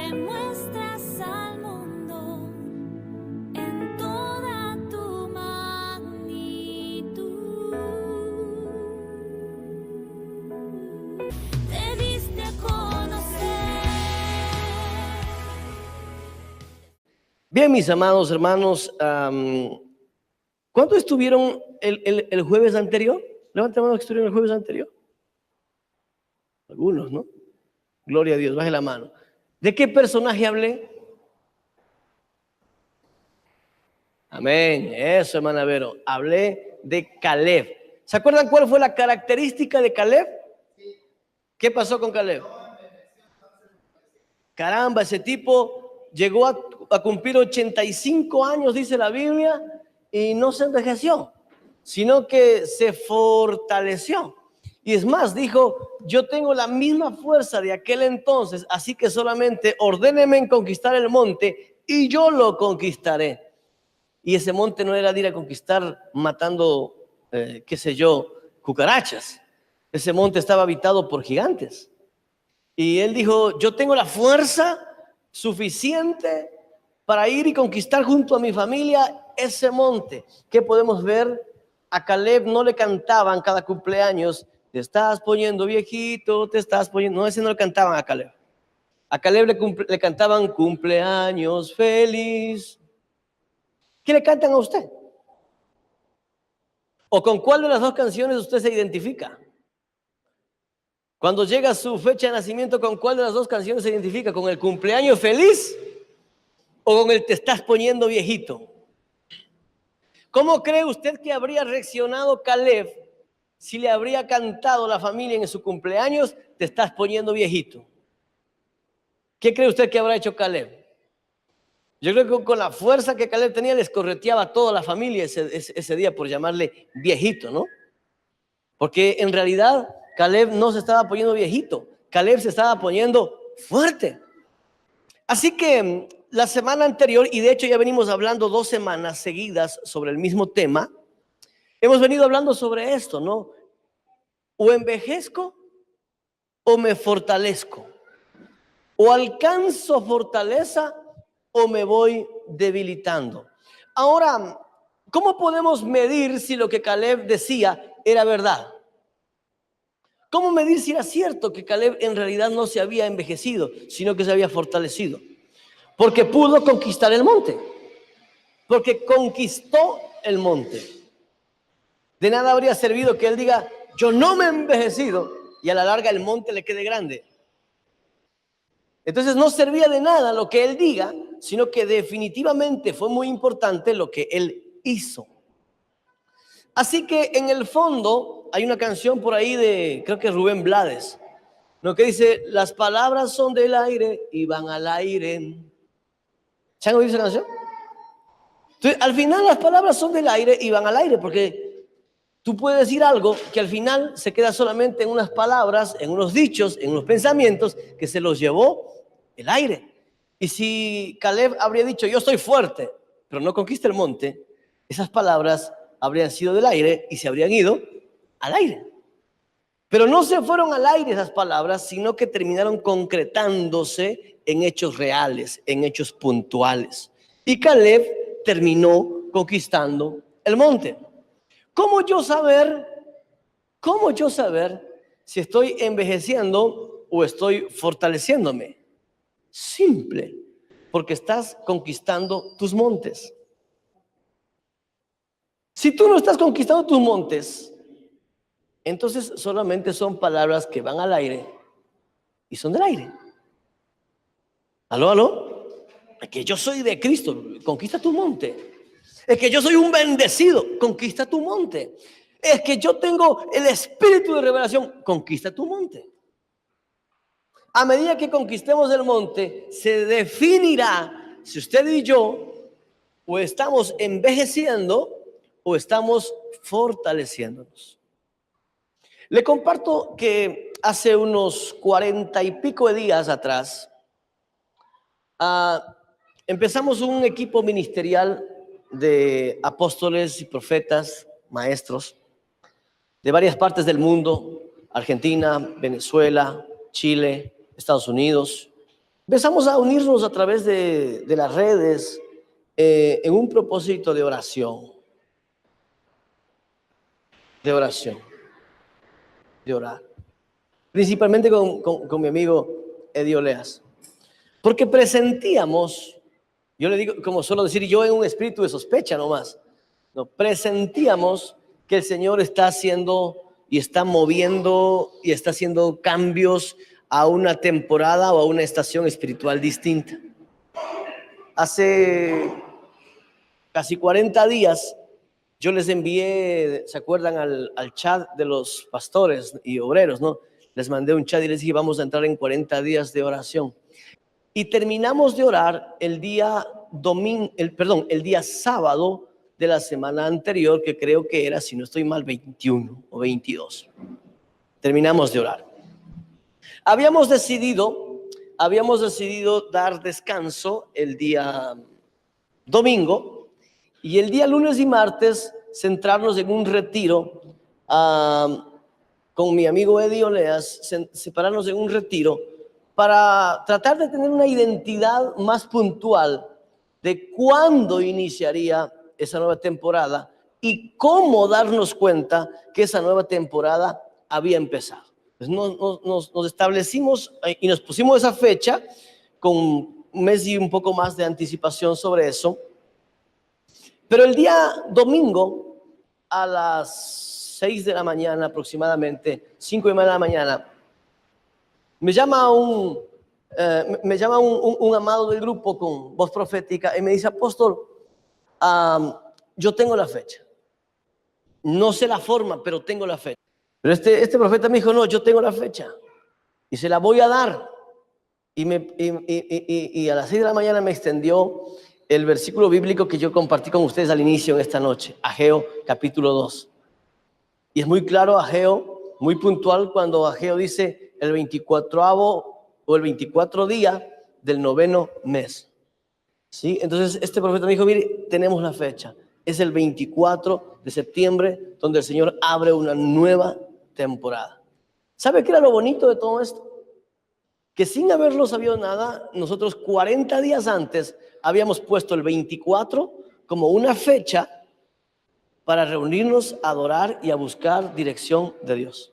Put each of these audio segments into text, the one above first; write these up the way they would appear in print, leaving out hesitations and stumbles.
que muestras al mundo en toda tu magnitud. Te diste a conocer. Bien, mis amados hermanos, ¿cuántos estuvieron el jueves anterior? Levanten la mano que estuvieron el jueves anterior. Algunos, ¿no? Gloria a Dios, baje la mano. ¿De qué personaje hablé? Amén, eso, hermana Vero. Hablé de Caleb. ¿Se acuerdan cuál fue la característica de Caleb? ¿Qué pasó con Caleb? Caramba, ese tipo llegó a cumplir 85 años, dice la Biblia, y no se envejeció, sino que se fortaleció. Y es más, dijo, yo tengo la misma fuerza de aquel entonces, así que solamente ordéneme en conquistar el monte y yo lo conquistaré. Y ese monte no era de ir a conquistar matando, qué sé yo, cucarachas. Ese monte estaba habitado por gigantes. Y él dijo, yo tengo la fuerza suficiente para ir y conquistar junto a mi familia ese monte. ¿Qué podemos ver? A Caleb no le cantaban cada cumpleaños, te estás poniendo viejito, te estás poniendo... No, ese no le cantaban a Caleb. A Caleb le cantaban cumpleaños feliz. ¿Qué le cantan a usted? ¿O con cuál de las dos canciones usted se identifica? Cuando llega su fecha de nacimiento, ¿con cuál de las dos canciones se identifica? ¿Con el cumpleaños feliz o con el te estás poniendo viejito? ¿Cómo cree usted que habría reaccionado Caleb si le habría cantado a la familia en su cumpleaños, te estás poniendo viejito? ¿Qué cree usted que habrá hecho Caleb? Yo creo que con la fuerza que Caleb tenía les correteaba a toda la familia ese día por llamarle viejito, ¿no? Porque en realidad Caleb no se estaba poniendo viejito, Caleb se estaba poniendo fuerte. Así que la semana anterior, y de hecho ya venimos hablando 2 semanas seguidas sobre el mismo tema, hemos venido hablando sobre esto, ¿no? O envejezco o me fortalezco, o alcanzo fortaleza o me voy debilitando. Ahora, ¿cómo podemos medir si lo que Caleb decía era verdad? ¿Cómo medir si era cierto que Caleb en realidad no se había envejecido, sino que se había fortalecido? Porque pudo conquistar el monte. Porque conquistó el monte. De nada habría servido que él diga, yo no me he envejecido, y a la larga el monte le quede grande. Entonces no servía de nada lo que él diga, sino que definitivamente fue muy importante lo que él hizo. Así que en el fondo hay una canción por ahí de, creo que Rubén Blades, ¿no? Que dice, las palabras son del aire y van al aire. ¿Se han oído esa canción? Entonces, al final las palabras son del aire y van al aire, porque tú puedes decir algo que al final se queda solamente en unas palabras, en unos dichos, en unos pensamientos que se los llevó el aire. Y si Caleb habría dicho, yo soy fuerte, pero no conquista el monte, esas palabras habrían sido del aire y se habrían ido al aire. Pero no se fueron al aire esas palabras, sino que terminaron concretándose en hechos reales, en hechos puntuales. Y Caleb terminó conquistando el monte. ¿Cómo yo saber si estoy envejeciendo o estoy fortaleciéndome? Simple, porque estás conquistando tus montes. Si tú no estás conquistando tus montes, entonces solamente son palabras que van al aire y son del aire. ¿Aló, aló? Es que yo soy de Cristo, conquista tu monte. Es que yo soy un bendecido, conquista tu monte. Es que yo tengo el espíritu de revelación, conquista tu monte. A medida que conquistemos el monte, se definirá si usted y yo o estamos envejeciendo o estamos fortaleciéndonos. Le comparto que hace unos 40 y pico de días atrás empezamos un equipo ministerial de apóstoles y profetas, maestros, de varias partes del mundo, Argentina, Venezuela, Chile, Estados Unidos. Empezamos a unirnos a través de las redes en un propósito de oración, de oración, de orar. Principalmente con mi amigo Eddie Oleas. Porque presentíamos, yo le digo, como suelo decir yo, en un espíritu de sospecha nomás, no, presentíamos que el Señor está haciendo y está moviendo y está haciendo cambios a una temporada o a una estación espiritual distinta. Hace casi 40 días yo les envié, ¿se acuerdan? Al chat de los pastores y obreros, ¿no? Les mandé un chat y les dije, vamos a entrar en 40 días de oración. Y terminamos de orar el día el día sábado de la semana anterior, que creo que era, si no estoy mal, 21 o 22. Terminamos de orar. Habíamos decidido dar descanso el día domingo y el día lunes y martes centrarnos en un retiro con mi amigo Eddie Oleas, separarnos en un retiro para tratar de tener una identidad más puntual de cuándo iniciaría esa nueva temporada y cómo darnos cuenta que esa nueva temporada había empezado. Pues nos establecimos y nos pusimos esa fecha con un mes y un poco más de anticipación sobre eso. Pero el día domingo a las 6 de la mañana aproximadamente, 5 de la mañana, me llama un amado del grupo con voz profética y me dice, apóstol, yo tengo la fecha. No sé la forma, pero tengo la fecha. Pero este profeta me dijo, no, yo tengo la fecha y se la voy a dar. Y a las 6 de la mañana me extendió el versículo bíblico que yo compartí con ustedes al inicio en esta noche, Ageo capítulo 2. Y es muy claro Ageo, muy puntual cuando Ageo dice el 24º o el 24 día del 9º mes. ¿Sí? Entonces este profeta me dijo, mire, tenemos la fecha. Es el 24 de septiembre donde el Señor abre una nueva temporada. ¿Sabe qué era lo bonito de todo esto? Que sin haberlo sabido nada, nosotros 40 días antes habíamos puesto el 24 como una fecha para reunirnos, a adorar y a buscar dirección de Dios.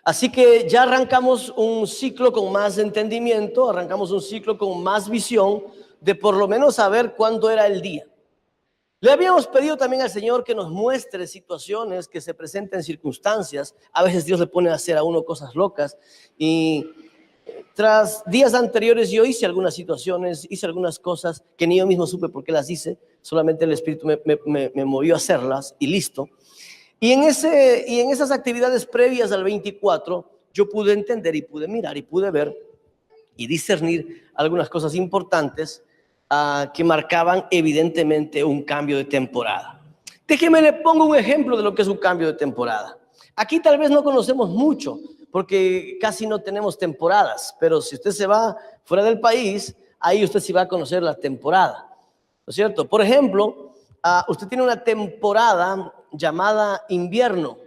Así que ya arrancamos un ciclo con más entendimiento, arrancamos un ciclo con más visión de por lo menos saber cuándo era el día. Le habíamos pedido también al Señor que nos muestre situaciones que se presenten circunstancias. A veces Dios le pone a hacer a uno cosas locas y tras días anteriores yo hice algunas situaciones, hice algunas cosas que ni yo mismo supe por qué las hice, solamente el Espíritu me movió a hacerlas y listo. Y en esas actividades previas al 24 yo pude entender y pude mirar y pude ver y discernir algunas cosas importantes que marcaban evidentemente un cambio de temporada. Déjeme le pongo un ejemplo de lo que es un cambio de temporada. Aquí tal vez no conocemos mucho porque casi no tenemos temporadas, pero si usted se va fuera del país, ahí usted sí va a conocer la temporada, ¿no es cierto? Por ejemplo, usted tiene una temporada llamada invierno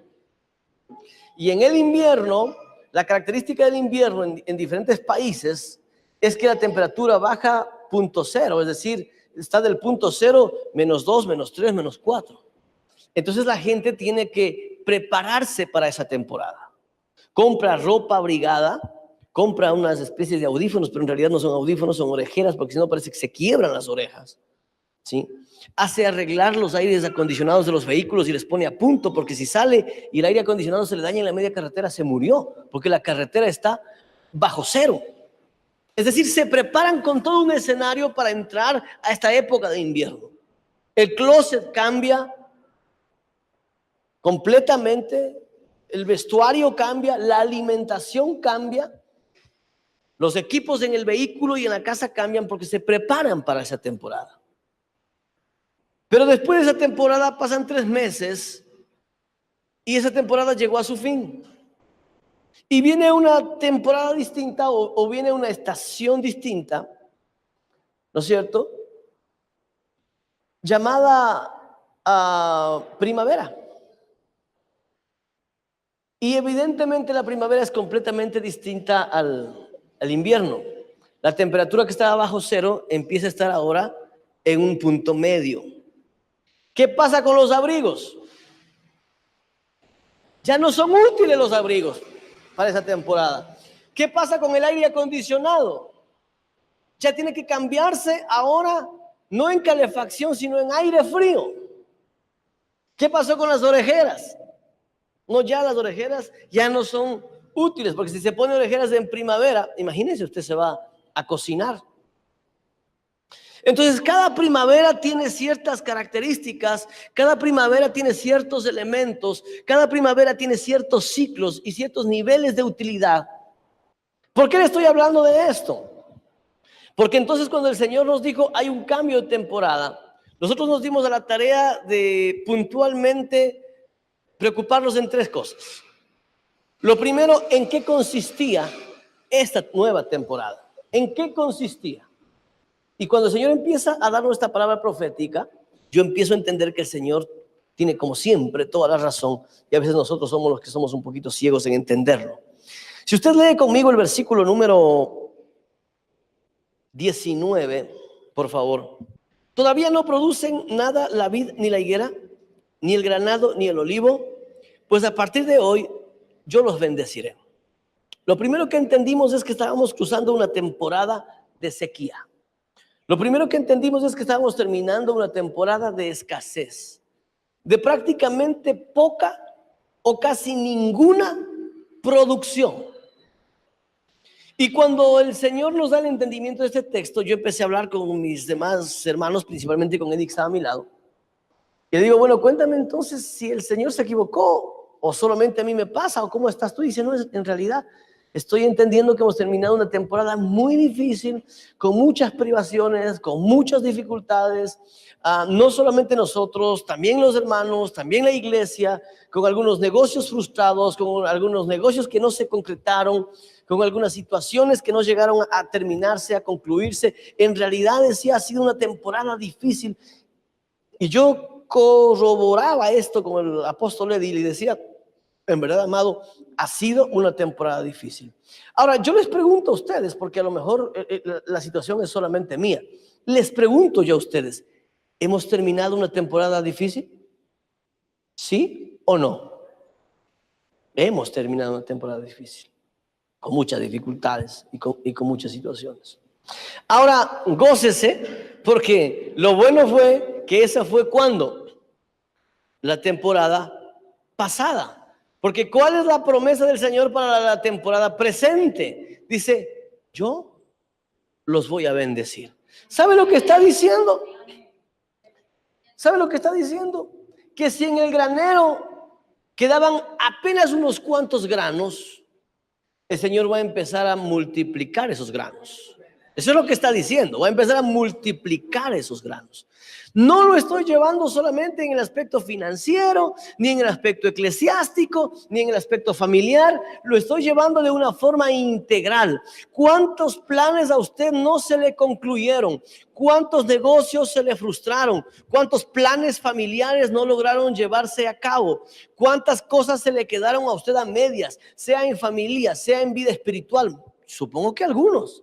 y en el invierno, la característica del invierno en diferentes países es que la temperatura baja 0.0, es decir, está del 0.0, -2, -3, -4. Entonces la gente tiene que prepararse para esa temporada. Compra ropa abrigada, compra unas especies de audífonos, pero en realidad no son audífonos, son orejeras, porque si no parece que se quiebran las orejas, ¿sí? Hace arreglar los aires acondicionados de los vehículos y les pone a punto, porque si sale y el aire acondicionado se le daña en la media carretera, se murió, porque la carretera está bajo cero. Es decir, se preparan con todo un escenario para entrar a esta época de invierno. El closet cambia completamente, el vestuario cambia, la alimentación cambia, los equipos en el vehículo y en la casa cambian porque se preparan para esa temporada. Pero después de esa temporada pasan 3 meses y esa temporada llegó a su fin. Y viene una temporada distinta o viene una estación distinta, ¿no es cierto? Llamada primavera. Y evidentemente la primavera es completamente distinta al invierno. La temperatura que estaba bajo cero empieza a estar ahora en un punto medio. ¿Qué pasa con los abrigos? Ya no son útiles los abrigos para esa temporada. ¿Qué pasa con el aire acondicionado? Ya tiene que cambiarse ahora no en calefacción, sino en aire frío. ¿Qué pasó con las orejeras? No, ya las orejeras ya no son útiles, porque si se pone orejeras en primavera, imagínense, usted se va a cocinar. Entonces, cada primavera tiene ciertas características, cada primavera tiene ciertos elementos, cada primavera tiene ciertos ciclos y ciertos niveles de utilidad. ¿Por qué le estoy hablando de esto? Porque entonces cuando el Señor nos dijo hay un cambio de temporada, nosotros nos dimos a la tarea de puntualmente preocuparnos en tres cosas. Lo primero, ¿en qué consistía esta nueva temporada? ¿En qué consistía? Y cuando el Señor empieza a darnos esta palabra profética, yo empiezo a entender que el Señor tiene como siempre toda la razón y a veces nosotros somos los que somos un poquito ciegos en entenderlo. Si usted lee conmigo el versículo número 19, por favor. Todavía no producen nada la vid ni la higuera, ni el granado ni el olivo, pues a partir de hoy yo los bendeciré. Lo primero que entendimos es que estábamos cruzando una temporada de sequía. Lo primero que entendimos es que estábamos terminando una temporada de escasez, de prácticamente poca o casi ninguna producción. Y cuando el Señor nos da el entendimiento de este texto, yo empecé a hablar con mis demás hermanos, principalmente con Eddie que estaba a mi lado. Y le digo, bueno, cuéntame entonces si el Señor se equivocó o solamente a mí me pasa o cómo estás tú. Y dice, no, en realidad estoy entendiendo que hemos terminado una temporada muy difícil, con muchas privaciones, con muchas dificultades. No solamente nosotros, también los hermanos, también la iglesia, con algunos negocios frustrados, con algunos negocios que no se concretaron, con algunas situaciones que no llegaron a terminarse, a concluirse. En realidad decía, ha sido una temporada difícil. Y yo corroboraba esto con el apóstol Eddie y le decía, en verdad, amado, ha sido una temporada difícil. Ahora, yo les pregunto a ustedes, porque a lo mejor la situación es solamente mía. Les pregunto yo a ustedes, ¿hemos terminado una temporada difícil? ¿Sí o no? Hemos terminado una temporada difícil, con muchas dificultades y con muchas situaciones. Ahora, gócese, porque lo bueno fue que esa fue cuando la temporada pasada. Porque ¿cuál es la promesa del Señor para la temporada presente? Dice, yo los voy a bendecir. ¿Sabe lo que está diciendo? ¿Sabe lo que está diciendo? Que si en el granero quedaban apenas unos cuantos granos, el Señor va a empezar a multiplicar esos granos. Eso es lo que está diciendo, va a empezar a multiplicar esos granos. No lo estoy llevando solamente en el aspecto financiero, ni en el aspecto eclesiástico, ni en el aspecto familiar, lo estoy llevando de una forma integral. ¿Cuántos planes a usted no se le concluyeron? ¿Cuántos negocios se le frustraron? ¿Cuántos planes familiares no lograron llevarse a cabo? ¿Cuántas cosas se le quedaron a usted a medias, sea en familia, sea en vida espiritual? Supongo que algunos.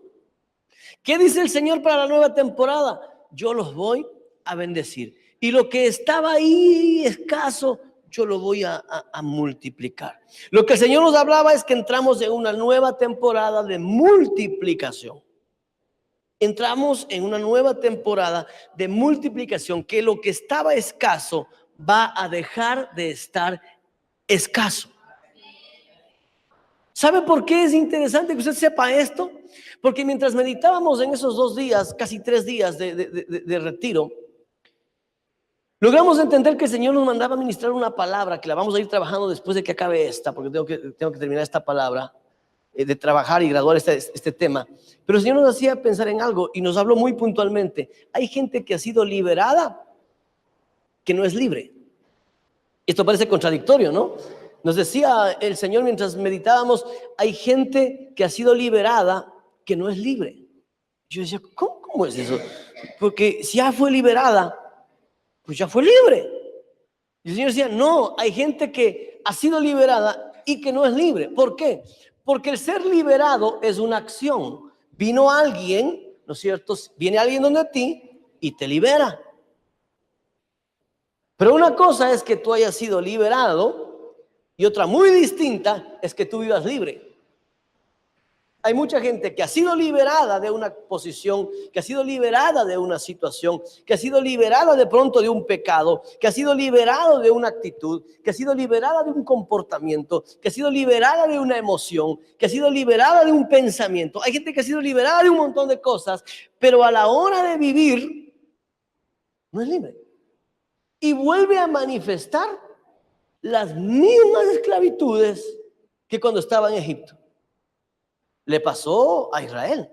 ¿Qué dice el Señor para la nueva temporada? Yo los voy a bendecir. Y lo que estaba ahí escaso, yo lo voy a multiplicar. Lo que el Señor nos hablaba es que entramos en una nueva temporada de multiplicación. Entramos en una nueva temporada de multiplicación, que lo que estaba escaso va a dejar de estar escaso. ¿Sabe por qué es interesante que usted sepa esto? Porque mientras meditábamos en esos 2 días, casi 3 días de retiro, logramos entender que el Señor nos mandaba a ministrar una palabra que la vamos a ir trabajando después de que acabe esta, porque tengo que terminar esta palabra, de trabajar y graduar este tema. Pero el Señor nos hacía pensar en algo y nos habló muy puntualmente. Hay gente que ha sido liberada, que no es libre. Esto parece contradictorio, ¿no? Nos decía el Señor mientras meditábamos, hay gente que ha sido liberada que no es libre. Yo decía, ¿cómo es eso? Porque si ya fue liberada, pues ya fue libre. Y el Señor decía, no, hay gente que ha sido liberada y que no es libre. ¿Por qué? Porque el ser liberado es una acción. Vino alguien, ¿no es cierto? Viene alguien donde ti y te libera. Pero una cosa es que tú hayas sido liberado y otra muy distinta es que tú vivas libre. Hay mucha gente que ha sido liberada de una posición, que ha sido liberada de una situación, que ha sido liberada de pronto de un pecado, que ha sido liberado de una actitud, que ha sido liberada de un comportamiento, que ha sido liberada de una emoción, que ha sido liberada de un pensamiento. Hay gente que ha sido liberada de un montón de cosas, pero a la hora de vivir no es libre. Y vuelve a manifestar las mismas esclavitudes que cuando estaba en Egipto. Le pasó a Israel.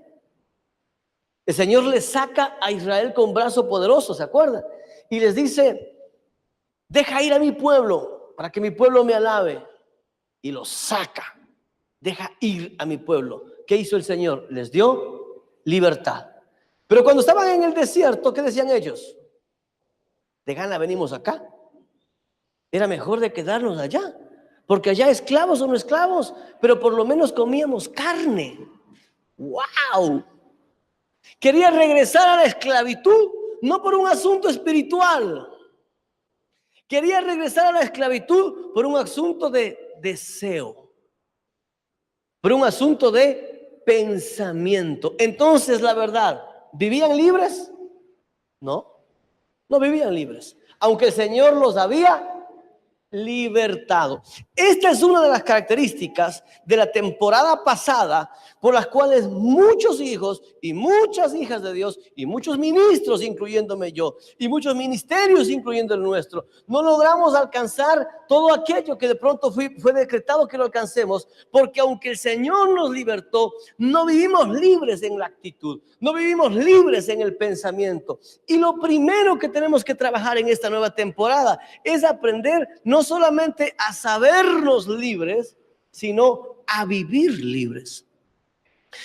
El Señor le saca a Israel con brazo poderoso, ¿se acuerdan? Y les dice, deja ir a mi pueblo para que mi pueblo me alabe. Y los saca, deja ir a mi pueblo. ¿Qué hizo el Señor? Les dio libertad. Pero cuando estaban en el desierto, ¿qué decían ellos? De gana venimos acá. Era mejor de quedarnos allá. Porque allá esclavos o no esclavos, pero por lo menos comíamos carne. ¡Wow! Quería regresar a la esclavitud, no por un asunto espiritual. Quería regresar a la esclavitud por un asunto de deseo, por un asunto de pensamiento. Entonces, la verdad, ¿vivían libres? No, no vivían libres. Aunque el Señor los había libertado. Esta es una de las características de la temporada pasada por las cuales muchos hijos y muchas hijas de Dios y muchos ministros, incluyéndome yo, y muchos ministerios, incluyendo el nuestro, no logramos alcanzar todo aquello que de pronto fue decretado que lo alcancemos, porque aunque el Señor nos libertó, no vivimos libres en la actitud, no vivimos libres en el pensamiento. Y lo primero que tenemos que trabajar en esta nueva temporada es aprender no solamente a sabernos libres, sino a vivir libres.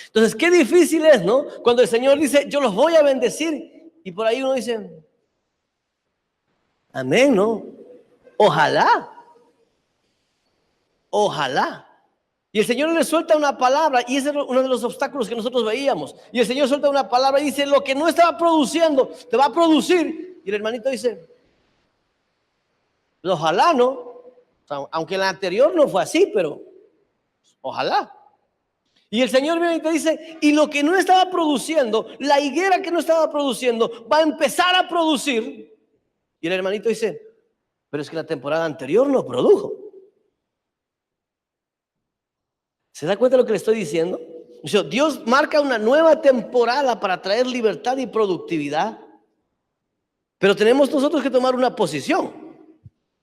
Entonces, qué difícil es, ¿no? Cuando el Señor dice, yo los voy a bendecir, y por ahí uno dice, amén, ¿no? Ojalá. Ojalá. Y el Señor le suelta una palabra, y ese es uno de los obstáculos que nosotros veíamos. Y el Señor suelta una palabra y dice, lo que no estaba produciendo, te va a producir. Y el hermanito dice, ojalá, ¿no? O sea, aunque la anterior no fue así, pero ojalá. Y el Señor viene y te dice, y lo que no estaba produciendo, la higuera que no estaba produciendo, va a empezar a producir. Y el hermanito dice, pero es que la temporada anterior no produjo. ¿Se da cuenta de lo que le estoy diciendo? O sea, Dios marca una nueva temporada para traer libertad y productividad, pero tenemos nosotros que tomar una posición.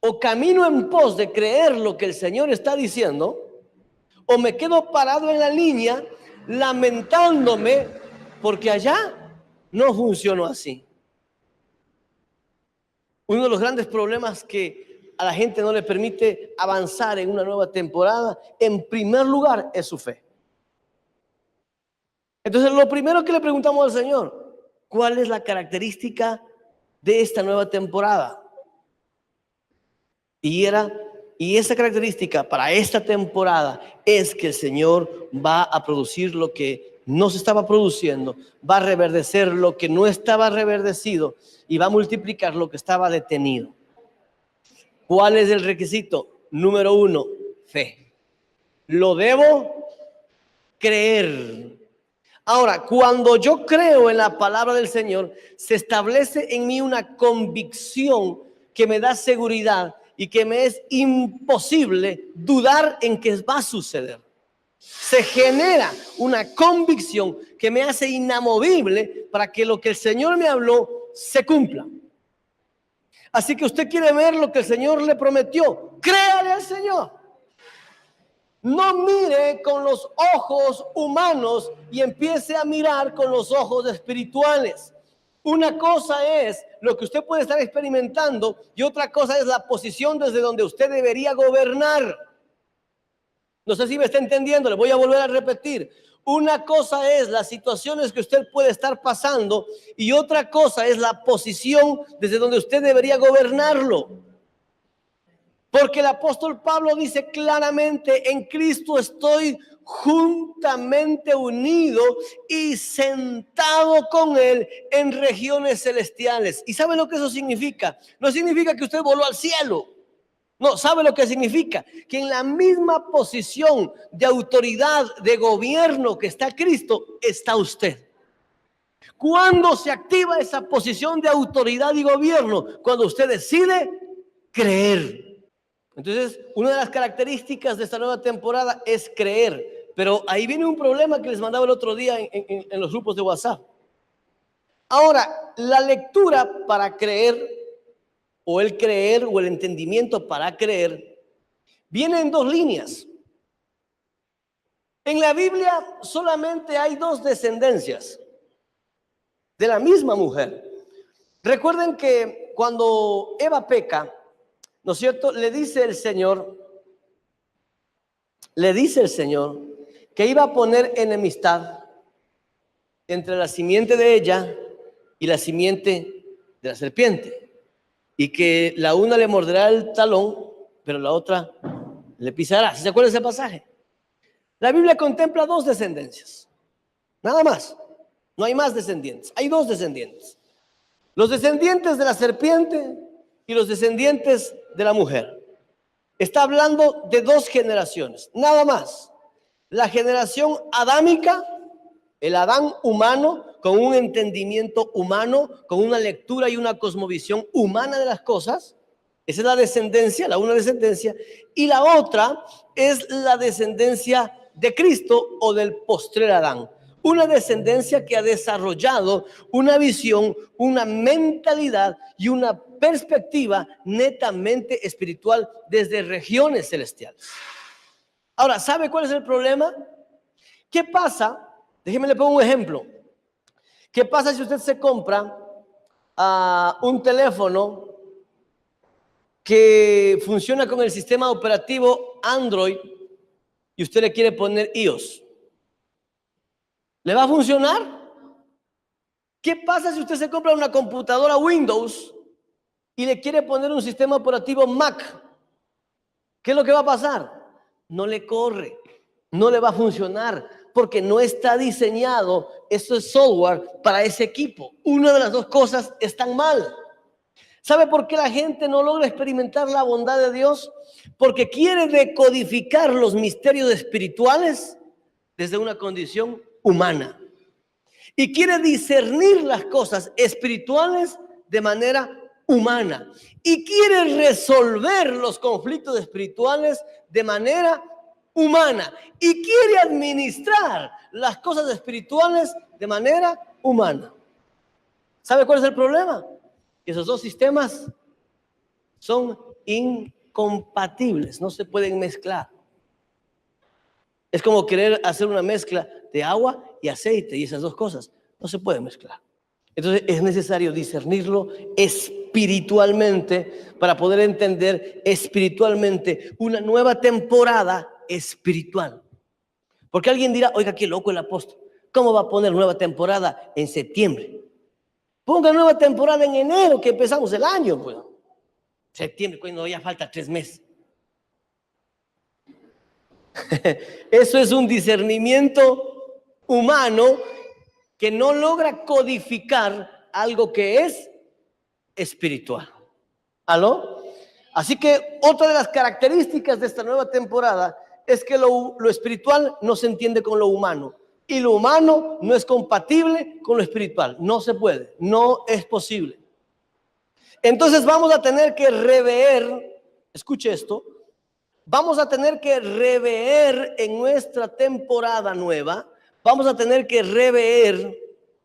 O camino en pos de creer lo que el Señor está diciendo, o me quedo parado en la línea lamentándome porque allá no funcionó así. Uno de los grandes problemas que a la gente no le permite avanzar en una nueva temporada, en primer lugar, es su fe. Entonces, lo primero que le preguntamos al Señor, ¿cuál es la característica de esta nueva temporada? Y esa característica para esta temporada es que el Señor va a producir lo que no se estaba produciendo, va a reverdecer lo que no estaba reverdecido y va a multiplicar lo que estaba detenido. ¿Cuál es el requisito? Número 1, fe. Lo debo creer. Ahora, cuando yo creo en la palabra del Señor, se establece en mí una convicción que me da seguridad y que me es imposible dudar en que va a suceder. Se genera una convicción que me hace inamovible para que lo que el Señor me habló se cumpla. Así que usted quiere ver lo que el Señor le prometió, créale al Señor. No mire con los ojos humanos y empiece a mirar con los ojos espirituales. Una cosa es lo que usted puede estar experimentando y otra cosa es la posición desde donde usted debería gobernar. No sé si me está entendiendo, le voy a volver a repetir. Una cosa es las situaciones que usted puede estar pasando y otra cosa es la posición desde donde usted debería gobernarlo. Porque el apóstol Pablo dice claramente: en Cristo estoy juntamente unido y sentado con Él en regiones celestiales. ¿Y sabe lo que eso significa? No significa que usted voló al cielo. No, ¿sabe lo que significa? Que en la misma posición de autoridad, de gobierno que está Cristo, está usted. ¿Cuándo se activa esa posición de autoridad y gobierno? Cuando usted decide creer. Entonces, una de las características de esta nueva temporada es creer. Pero ahí viene un problema que les mandaba el otro día en los grupos de WhatsApp. Ahora, la lectura para creer, o el creer, o el entendimiento para creer, viene en dos líneas. En la Biblia solamente hay dos descendencias de la misma mujer. Recuerden que cuando Eva peca, ¿no es cierto? Le dice el Señor que iba a poner enemistad entre la simiente de ella y la simiente de la serpiente, y que la una le morderá el talón, pero la otra le pisará. ¿Se acuerdan de ese pasaje? La Biblia contempla dos descendencias, nada más. No hay más descendientes, hay dos descendientes: los descendientes de la serpiente y los descendientes de la mujer. Está hablando de dos generaciones, nada más. La generación adámica, el Adán humano, con un entendimiento humano, con una lectura y una cosmovisión humana de las cosas. Esa es la descendencia, la una descendencia. Y la otra es la descendencia de Cristo, o del postrer Adán. Una descendencia que ha desarrollado una visión, una mentalidad y una perspectiva netamente espiritual desde regiones celestiales. Ahora, ¿sabe cuál es el problema? ¿Qué pasa? Déjeme le pongo un ejemplo. ¿Qué pasa si usted se compra un teléfono que funciona con el sistema operativo Android y usted le quiere poner iOS? ¿Le va a funcionar? ¿Qué pasa si usted se compra una computadora Windows y le quiere poner un sistema operativo Mac? ¿Qué es lo que va a pasar? No le corre, no le va a funcionar, porque no está diseñado ese software para ese equipo. Una de las dos cosas están mal. ¿Sabe por qué la gente no logra experimentar la bondad de Dios? Porque quiere decodificar los misterios espirituales desde una condición humana, y quiere discernir las cosas espirituales de manera humana, y quiere resolver los conflictos espirituales de manera humana, y quiere administrar las cosas espirituales de manera humana. ¿Sabe cuál es el problema? Esos dos sistemas son incompatibles, no se pueden mezclar. Es como querer hacer una mezcla de agua y aceite, y esas dos cosas no se pueden mezclar. Entonces es necesario discernirlo espiritualmente para poder entender espiritualmente una nueva temporada espiritual. Porque alguien dirá: oiga, qué loco el apóstol, ¿cómo va a poner nueva temporada en septiembre? Ponga nueva temporada en enero, que empezamos el año, pues. Septiembre, cuando ya falta 3 meses. Eso es un discernimiento humano que no logra codificar algo que es espiritual. ¿Aló? Así que otra de las características de esta nueva temporada es que lo espiritual no se entiende con lo humano, y lo humano no es compatible con lo espiritual. No se puede, no es posible. Entonces vamos a tener que rever, escuche esto, vamos a tener que rever en nuestra temporada nueva, vamos a tener que rever,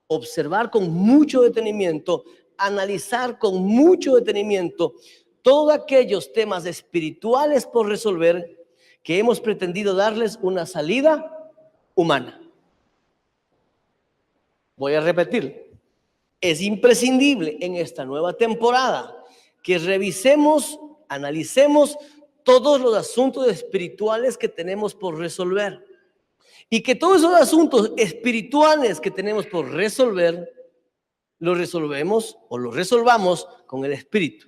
observar con mucho detenimiento, analizar con mucho detenimiento todos aquellos temas espirituales por resolver que hemos pretendido darles una salida humana. Voy a repetir, es imprescindible en esta nueva temporada que revisemos, analicemos todos los asuntos espirituales que tenemos por resolver, y que todos esos asuntos espirituales que tenemos por resolver los resolvemos o los resolvamos con el Espíritu.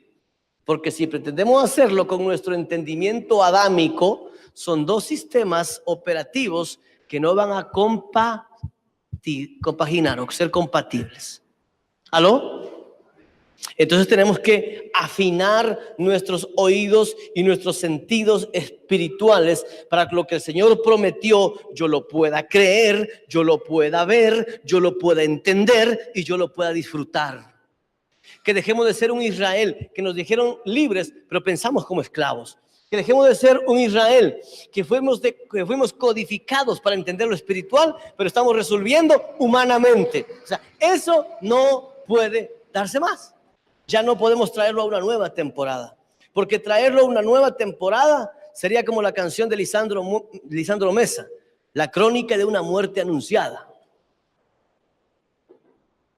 Porque si pretendemos hacerlo con nuestro entendimiento adámico, son dos sistemas operativos que no van a compaginar o ser compatibles. ¿Aló? Entonces tenemos que afinar nuestros oídos y nuestros sentidos espirituales para que lo que el Señor prometió yo lo pueda creer, yo lo pueda ver, yo lo pueda entender y yo lo pueda disfrutar. Que dejemos de ser un Israel que nos dijeron libres, pero pensamos como esclavos. Que dejemos de ser un Israel que fuimos codificados para entender lo espiritual, pero estamos resolviendo humanamente. O sea, eso no puede darse más. Ya no podemos traerlo a una nueva temporada, porque traerlo a una nueva temporada sería como la canción de Lisandro Mesa, la crónica de una muerte anunciada.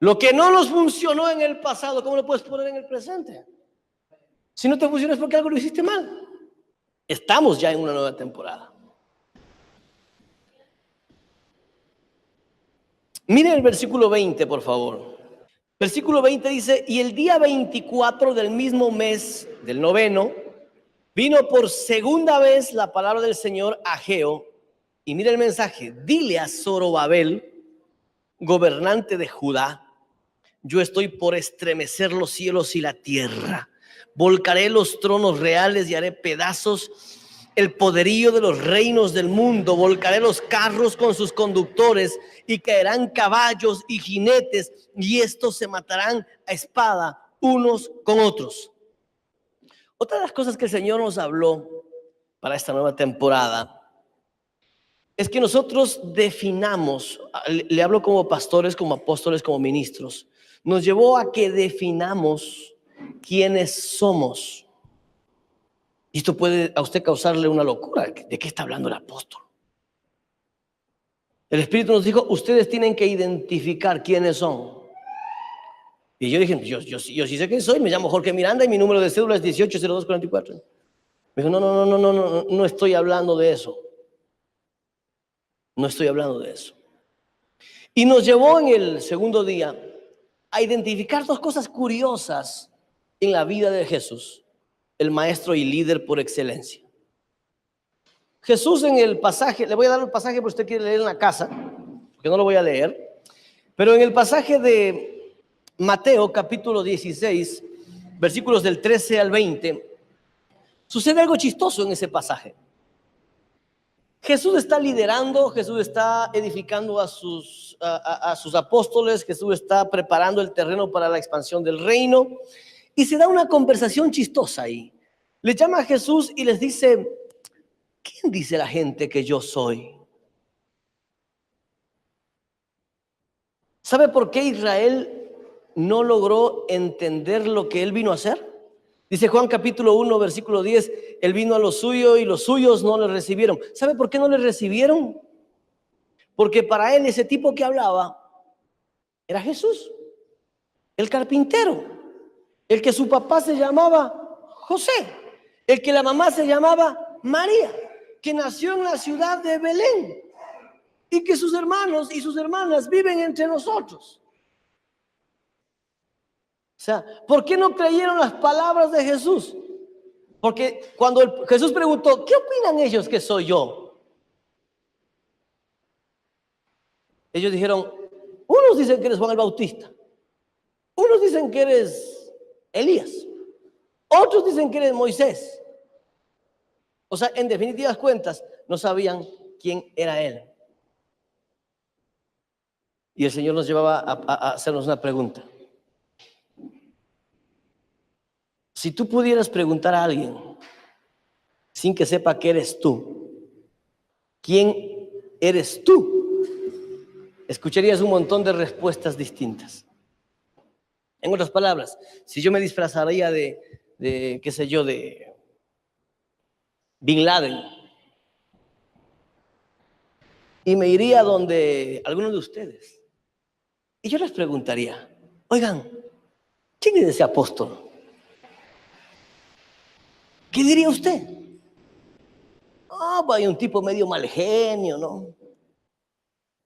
Lo que no nos funcionó en el pasado, ¿cómo lo puedes poner en el presente? Si no te funciona es porque algo lo hiciste mal. Estamos ya en una nueva temporada. Miren el versículo 20, por favor. Versículo 20 dice, y el día 24 del mismo mes, del noveno, vino por segunda vez la palabra del Señor a Ageo. Y mira el mensaje, dile a Zorobabel, gobernante de Judá, yo estoy por estremecer los cielos y la tierra. Volcaré los tronos reales y haré pedazos el poderío de los reinos del mundo. Volcaré los carros con sus conductores y caerán caballos y jinetes, y estos se matarán a espada unos con otros. Otra de las cosas que el Señor nos habló para esta nueva temporada es que nosotros definamos, le hablo como pastores, como apóstoles, como ministros, nos llevó a que definamos quiénes somos. Y esto puede a usted causarle una locura. ¿De qué está hablando el apóstol? El Espíritu nos dijo, ustedes tienen que identificar quiénes son. Y yo dije, yo sí sé quién soy, me llamo Jorge Miranda y mi número de cédula es 180244. Me dijo, no estoy hablando de eso. No estoy hablando de eso. Y nos llevó en el segundo día a identificar dos cosas curiosas en la vida de Jesús, el maestro y líder por excelencia. Jesús en el pasaje, le voy a dar el pasaje porque usted quiere leer en la casa, porque no lo voy a leer, pero en el pasaje de Mateo capítulo 16, versículos del 13 al 20, sucede algo chistoso en ese pasaje. Jesús está liderando, Jesús está edificando a sus apóstoles, Jesús está preparando el terreno para la expansión del reino y se da una conversación chistosa ahí. Le llama a Jesús y les dice, ¿quién dice la gente que yo soy? ¿Sabe por qué Israel no logró entender lo que él vino a hacer? Dice Juan capítulo 1, versículo 10, él vino a lo suyo y los suyos no le recibieron. ¿Sabe por qué no le recibieron? Porque para él ese tipo que hablaba era Jesús, el carpintero, el que su papá se llamaba José, el que la mamá se llamaba María, que nació en la ciudad de Belén y que sus hermanos y sus hermanas viven entre nosotros. O sea, ¿por qué no creyeron las palabras de Jesús? Porque cuando Jesús preguntó, ¿qué opinan ellos que soy yo? Ellos dijeron, unos dicen que eres Juan el Bautista, unos dicen que eres Elías, otros dicen que eres Moisés. O sea, en definitivas cuentas, no sabían quién era él. Y el Señor nos llevaba a hacernos una pregunta. Si tú pudieras preguntar a alguien, sin que sepa que eres tú, ¿quién eres tú? Escucharías un montón de respuestas distintas. En otras palabras, si yo me disfrazaría de qué sé yo, de Bin Laden, y me iría donde algunos de ustedes, y yo les preguntaría, oigan, ¿quién es ese apóstol? ¿Qué diría usted? Vaya un tipo medio mal genio, ¿no?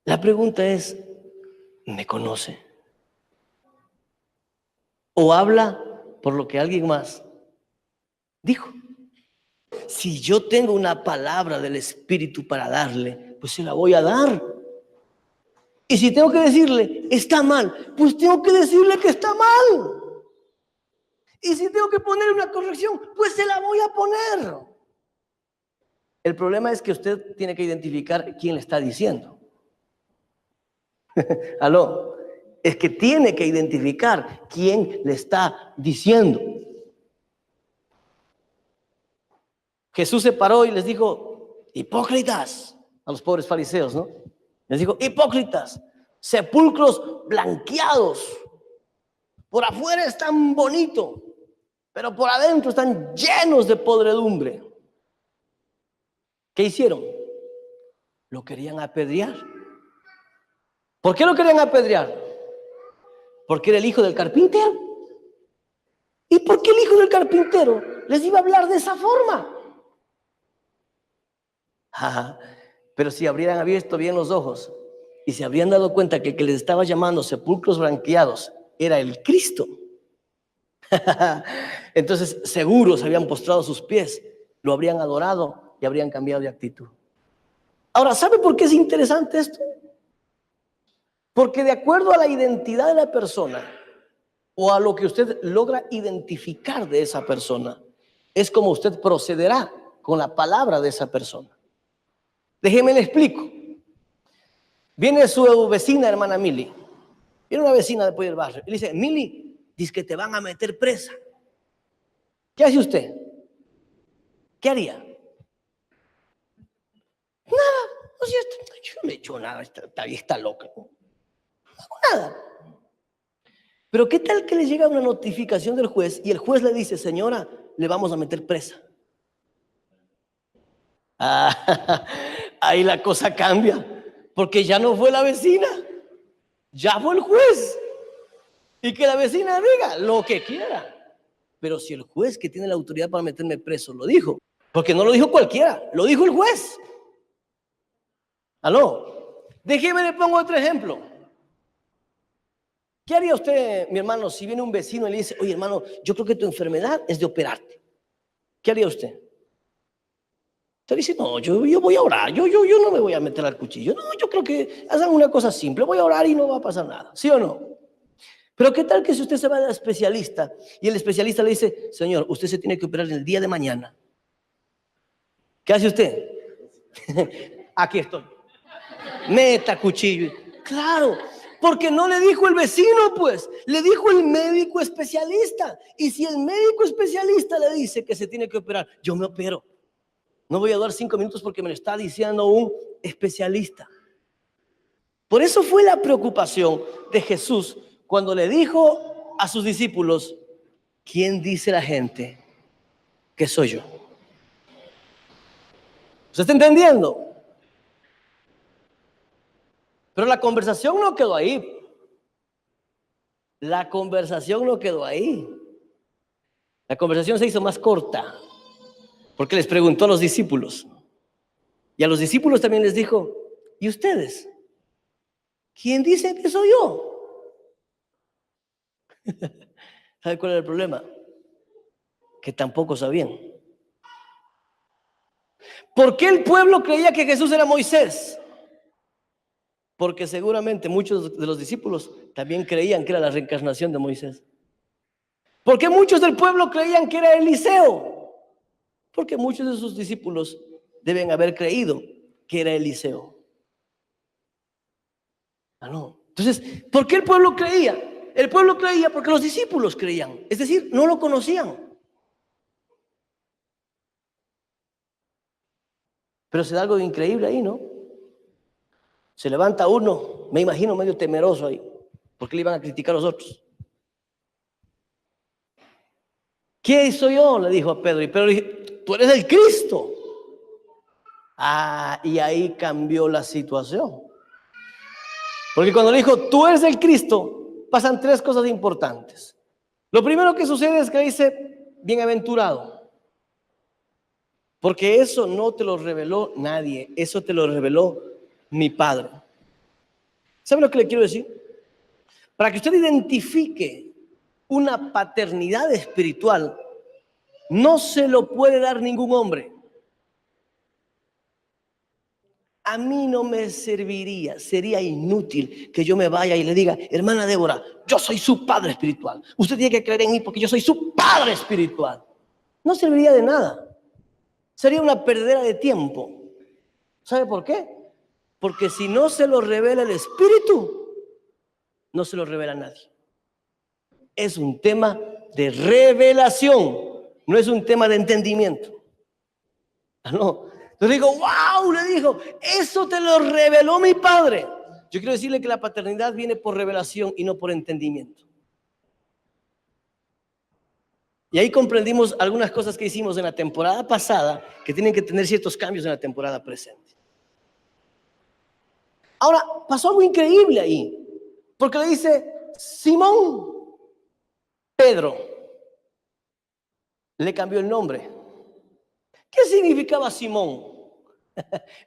La pregunta es, ¿me conoce? ¿O habla por lo que alguien más Dijo, si yo tengo una palabra del Espíritu para darle, pues se la voy a dar. Y si tengo que decirle, está mal, pues tengo que decirle que está mal. Y si tengo que poner una corrección, pues se la voy a poner. El problema es que usted tiene que identificar quién le está diciendo. Aló, es que tiene que identificar quién le está diciendo. Jesús se paró y les dijo, hipócritas, a los pobres fariseos, ¿no? Les dijo, hipócritas, sepulcros blanqueados, por afuera están bonitos, pero por adentro están llenos de podredumbre. ¿Qué hicieron? Lo querían apedrear. ¿Por qué lo querían apedrear? Porque era el hijo del carpintero. ¿Y por qué el hijo del carpintero les iba a hablar de esa forma? Pero si habrían abierto bien los ojos y se habrían dado cuenta que el que les estaba llamando sepulcros blanqueados era el Cristo, entonces seguro se habían postrado a sus pies, lo habrían adorado y habrían cambiado de actitud. Ahora, ¿sabe por qué es interesante esto? Porque de acuerdo a la identidad de la persona o a lo que usted logra identificar de esa persona, es como usted procederá con la palabra de esa persona. Déjeme le explico. Viene su vecina, hermana Mili. Viene una vecina después del barrio y le dice, Mili, dice que te van a meter presa. ¿Qué hace usted? ¿Qué haría? Nada, no es cierto. Yo no he hecho nada, esta vieja está loca. No hago nada. Pero ¿qué tal que le llega una notificación del juez y el juez le dice, señora, le vamos a meter presa? Ahí la cosa cambia, porque ya no fue la vecina, ya fue el juez. Y que la vecina diga lo que quiera. Pero si el juez que tiene la autoridad para meterme preso lo dijo, porque no lo dijo cualquiera, lo dijo el juez. ¿Aló? Déjeme le pongo otro ejemplo. ¿Qué haría usted, mi hermano, si viene un vecino y le dice, oye hermano, yo creo que tu enfermedad es de operarte? ¿Qué haría usted? Usted dice, no, yo voy a orar, yo no me voy a meter al cuchillo. No, yo creo que hagan una cosa simple, voy a orar y no va a pasar nada, ¿sí o no? Pero ¿qué tal que si usted se va al especialista y el especialista le dice, señor, usted se tiene que operar el día de mañana? ¿Qué hace usted? Aquí estoy. Meta cuchillo. Claro, porque no le dijo el vecino, pues, le dijo el médico especialista. Y si el médico especialista le dice que se tiene que operar, yo me opero. No voy a dar 5 minutos porque me lo está diciendo un especialista. Por eso fue la preocupación de Jesús cuando le dijo a sus discípulos, ¿quién dice la gente que soy yo? ¿Usted está entendiendo? Pero la conversación no quedó ahí. La conversación no quedó ahí. La conversación se hizo más corta porque les preguntó a los discípulos. Y a los discípulos también les dijo, ¿y ustedes? ¿Quién dice que soy yo? ¿Sabe cuál era el problema? Que tampoco sabían. ¿Por qué el pueblo creía que Jesús era Moisés? Porque seguramente muchos de los discípulos también creían que era la reencarnación de Moisés. ¿Por qué muchos del pueblo creían que era Eliseo? Porque muchos de sus discípulos deben haber creído que era Eliseo. No. Entonces, ¿por qué el pueblo creía? El pueblo creía porque los discípulos creían. Es decir, no lo conocían. Pero se da algo increíble ahí, ¿no? Se levanta uno, me imagino medio temeroso ahí, porque le iban a criticar a los otros. ¿Quién soy yo? Le dijo a Pedro. Y Pedro dijo, tú eres el Cristo. Y ahí cambió la situación. Porque cuando le dijo, tú eres el Cristo, pasan 3 cosas importantes. Lo primero que sucede es que dice, bienaventurado. Porque eso no te lo reveló nadie, eso te lo reveló mi Padre. ¿Sabe lo que le quiero decir? Para que usted identifique una paternidad espiritual, no se lo puede dar ningún hombre. A mí no me serviría, sería inútil que yo me vaya y le diga, hermana Débora, yo soy su padre espiritual. Usted tiene que creer en mí porque yo soy su padre espiritual. No serviría de nada. Sería una perdera de tiempo. ¿Sabe por qué? Porque si no se lo revela el Espíritu, no se lo revela a nadie. Es un tema de revelación, no es un tema de entendimiento. No. Entonces digo, wow, le dijo, eso te lo reveló mi padre. Yo quiero decirle que la paternidad viene por revelación y no por entendimiento. Y ahí comprendimos algunas cosas que hicimos en la temporada pasada que tienen que tener ciertos cambios en la temporada presente. Ahora, pasó algo increíble ahí, porque le dice, Simón Pedro, le cambió el nombre. ¿Qué significaba Simón?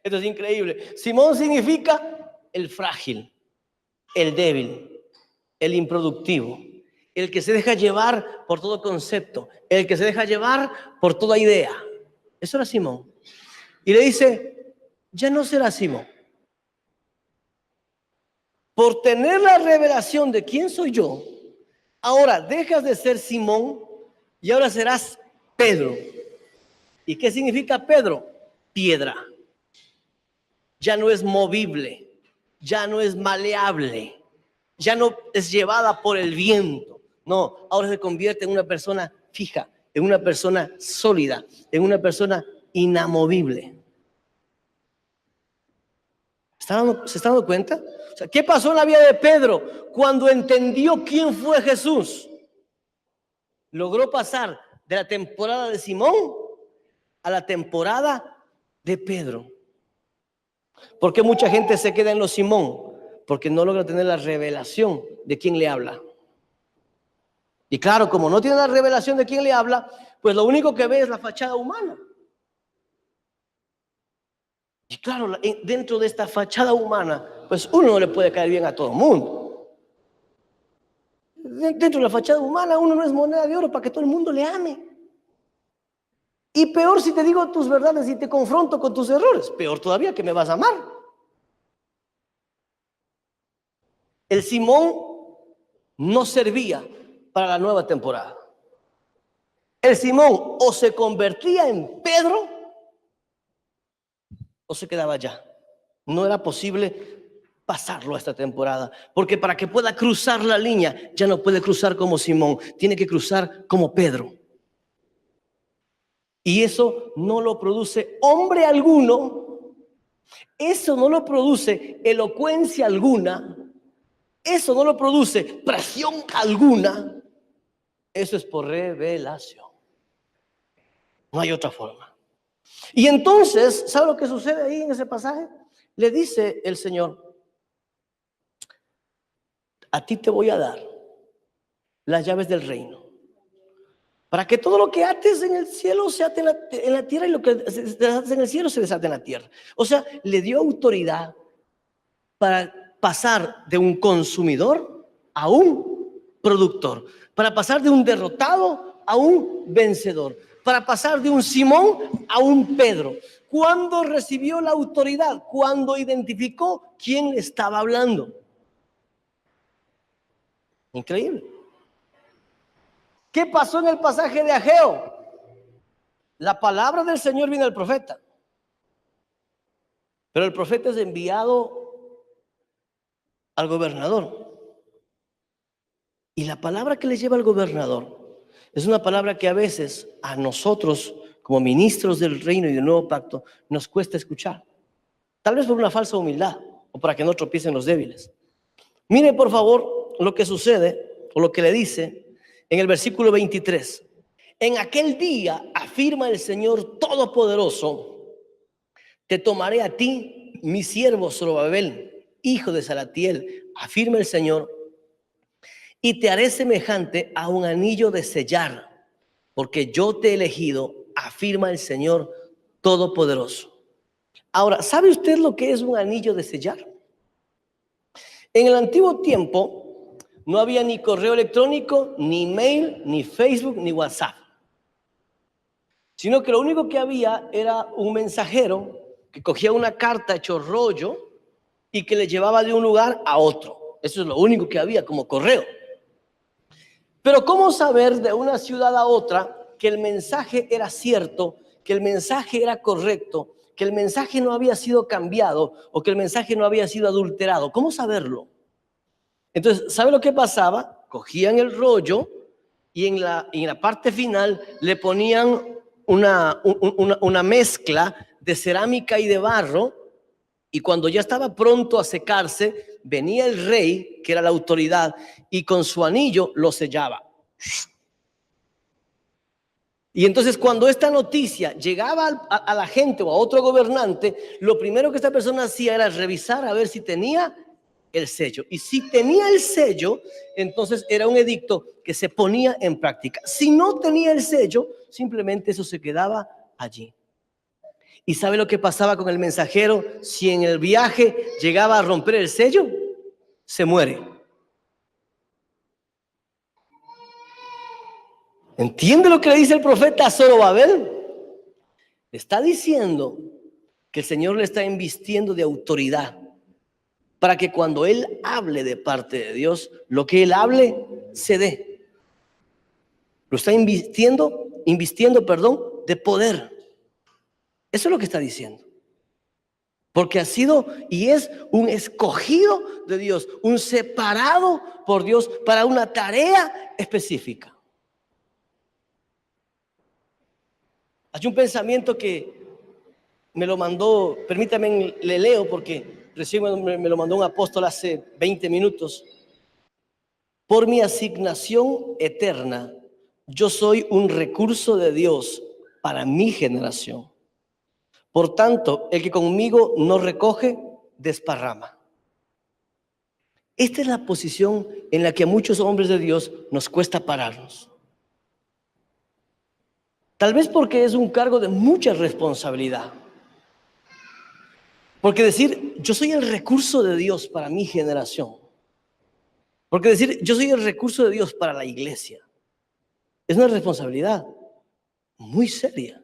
Esto es increíble. Simón significa el frágil, el débil, el improductivo, el que se deja llevar por todo concepto, el que se deja llevar por toda idea. Eso era Simón. Y le dice, ya no será Simón. Por tener la revelación de quién soy yo, ahora dejas de ser Simón y ahora serás Pedro. ¿Y qué significa Pedro? Piedra. Ya no es movible, ya no es maleable, ya no es llevada por el viento. No, ahora se convierte en una persona fija, en una persona sólida, en una persona inamovible. ¿Se está dando cuenta? O sea, ¿qué pasó en la vida de Pedro cuando entendió quién fue Jesús? Logró pasar de la temporada de Simón a la temporada de Pedro. ¿Por qué mucha gente se queda en los Simón? Porque no logra tener la revelación de quién le habla. Y claro, como no tiene la revelación de quién le habla, pues lo único que ve es la fachada humana. Y claro, dentro de esta fachada humana, pues uno no le puede caer bien a todo el mundo. Dentro de la fachada humana uno no es moneda de oro para que todo el mundo le ame. Y peor si te digo tus verdades y te confronto con tus errores, peor todavía que me vas a amar. El Simón no servía para la nueva temporada. El Simón o se convertía en Pedro o se quedaba allá. No era posible pasarlo a esta temporada, porque para que pueda cruzar la línea, ya no puede cruzar como Simón, tiene que cruzar como Pedro. Y eso no lo produce hombre alguno, eso no lo produce elocuencia alguna, eso no lo produce presión alguna, eso es por revelación. No hay otra forma. Y entonces, ¿sabe lo que sucede ahí en ese pasaje? Le dice el Señor, a ti te voy a dar las llaves del reino, para que todo lo que ates en el cielo se ate en la tierra y lo que desates en el cielo se desate en la tierra. O sea, le dio autoridad para pasar de un consumidor a un productor, para pasar de un derrotado a un vencedor, para pasar de un Simón a un Pedro. ¿Cuándo recibió la autoridad? Cuando identificó quién le estaba hablando. Increíble. ¿Qué pasó en el pasaje de Ageo? La palabra del Señor viene al profeta, pero el profeta es enviado al gobernador. Y la palabra que le lleva al gobernador es una palabra que a veces a nosotros, como ministros del reino y del nuevo pacto, nos cuesta escuchar. Tal vez por una falsa humildad o para que no tropiecen los débiles. Mire por favor lo que sucede o lo que le dice en el versículo 23. En aquel día, afirma el Señor Todopoderoso, te tomaré a ti, mi siervo Zorobabel, hijo de Salatiel, afirma el Señor, y te haré semejante a un anillo de sellar, porque yo te he elegido, afirma el Señor Todopoderoso. Ahora, ¿sabe usted lo que es un anillo de sellar? En el antiguo tiempo no había ni correo electrónico, ni mail, ni Facebook, ni WhatsApp. sino que lo único que había era un mensajero que cogía una carta hecho rollo y que le llevaba de un lugar a otro. Eso es lo único que había como correo. Pero ¿cómo saber de una ciudad a otra que el mensaje era cierto, que el mensaje era correcto, que el mensaje no había sido cambiado o que el mensaje no había sido adulterado? ¿Cómo saberlo? Entonces, ¿sabe lo que pasaba? Cogían el rollo y en la parte final le ponían una mezcla de cerámica y de barro, y cuando ya estaba pronto a secarse, venía el rey, que era la autoridad, y con su anillo lo sellaba. Y entonces cuando esta noticia llegaba a la gente o a otro gobernante, lo primero que esta persona hacía era revisar a ver si tenía el sello. Y si tenía el sello, entonces era un edicto que se ponía en práctica. Si no tenía el sello, simplemente eso se quedaba allí. ¿Y sabe lo que pasaba con el mensajero? Si en el viaje llegaba a romper el sello, se muere. ¿Entiende lo que le dice el profeta a Zorobabel? Está diciendo que el Señor le está invistiendo de autoridad para que cuando Él hable de parte de Dios, lo que Él hable se dé. Lo está invistiendo, de poder. Eso es lo que está diciendo. Porque ha sido y es un escogido de Dios, un separado por Dios para una tarea específica. Hay un pensamiento que me lo mandó, permítame, le leo porque recién me lo mandó un apóstol hace 20 minutos. Por mi asignación eterna, yo soy un recurso de Dios para mi generación. Por tanto, el que conmigo no recoge, desparrama. Esta es la posición en la que a muchos hombres de Dios nos cuesta pararnos. Tal vez porque es un cargo de mucha responsabilidad. Porque decir, yo soy el recurso de Dios para mi generación. Porque decir, yo soy el recurso de Dios para la iglesia, es una responsabilidad muy seria.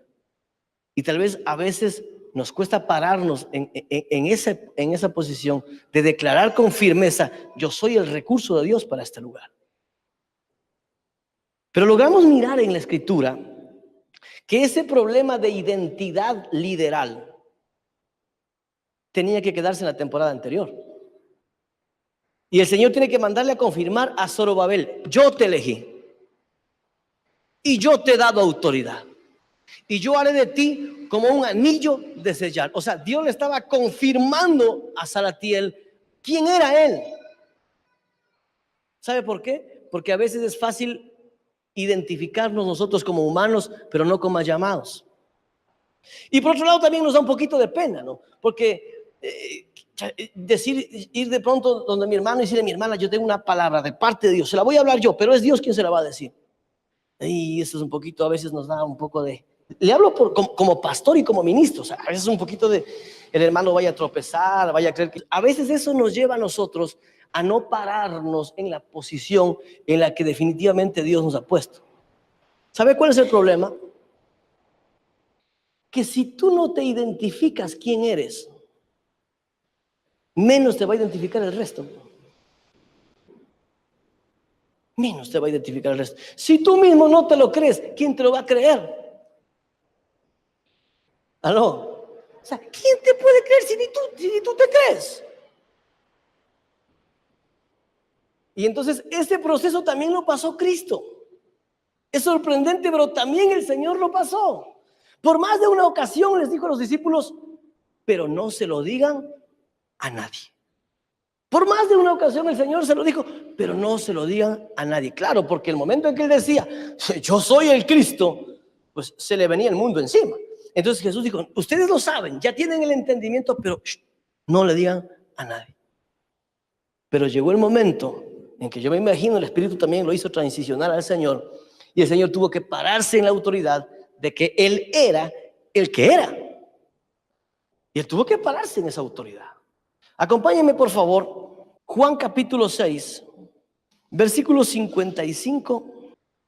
Y tal vez a veces nos cuesta pararnos en esa posición de declarar con firmeza, yo soy el recurso de Dios para este lugar. Pero logramos mirar en la Escritura que ese problema de identidad lideral tenía que quedarse en la temporada anterior. Y el Señor tiene que mandarle a confirmar a Zorobabel, yo te elegí y yo te he dado autoridad y yo haré de ti como un anillo de sellar. O sea, Dios le estaba confirmando a Salatiel quién era él. ¿Sabe por qué? Porque a veces es fácil identificarnos nosotros como humanos, pero no como llamados. Y por otro lado también nos da un poquito de pena, ¿no? Porque ir de pronto donde mi hermano y decirle, mi hermana, yo tengo una palabra de parte de Dios, se la voy a hablar yo, pero es Dios quien se la va a decir. Y eso es un poquito, a veces nos da un poco de, le hablo como pastor y como ministro, o sea, a veces un poquito de, el hermano vaya a tropezar, vaya a creer que, a veces eso nos lleva a nosotros a no pararnos en la posición en la que definitivamente Dios nos ha puesto. ¿Sabe cuál es el problema? Que si tú no te identificas quién eres, menos te va a identificar el resto. Menos te va a identificar el resto. Si tú mismo no te lo crees, ¿quién te lo va a creer? ¿Aló? O sea, ¿quién te puede creer si ni tú te crees? Y entonces ese proceso también lo pasó Cristo. Es sorprendente, pero también el Señor lo pasó. Por más de una ocasión les dijo a los discípulos, pero no se lo digan a nadie. Por más de una ocasión el Señor se lo dijo, pero no se lo digan a nadie. Claro, porque el momento en que él decía, yo soy el Cristo, pues se le venía el mundo encima. Entonces Jesús dijo, ustedes lo saben, ya tienen el entendimiento, pero no le digan a nadie. Pero llegó el momento en que yo me imagino el Espíritu también lo hizo transicionar al Señor, y el Señor tuvo que pararse en la autoridad de que Él era el que era. Y Él tuvo que pararse en esa autoridad. Acompáñenme por favor, Juan capítulo 6, versículo 55.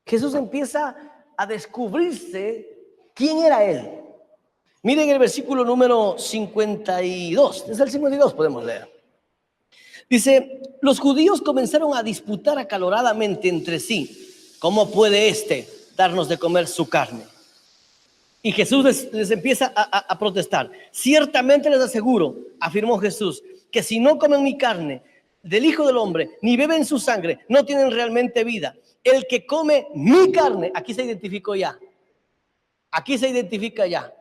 Jesús empieza a descubrirse ¿Quién era él? Miren el versículo número 52. Desde el 52 podemos leer. Dice, los judíos comenzaron a disputar acaloradamente entre sí. ¿Cómo puede éste darnos de comer su carne? Y Jesús les empieza a protestar. Ciertamente les aseguro, afirmó Jesús, que si no comen mi carne del Hijo del Hombre, ni beben su sangre, no tienen realmente vida. El que come mi carne, aquí se identificó ya. Aquí se identifica ya.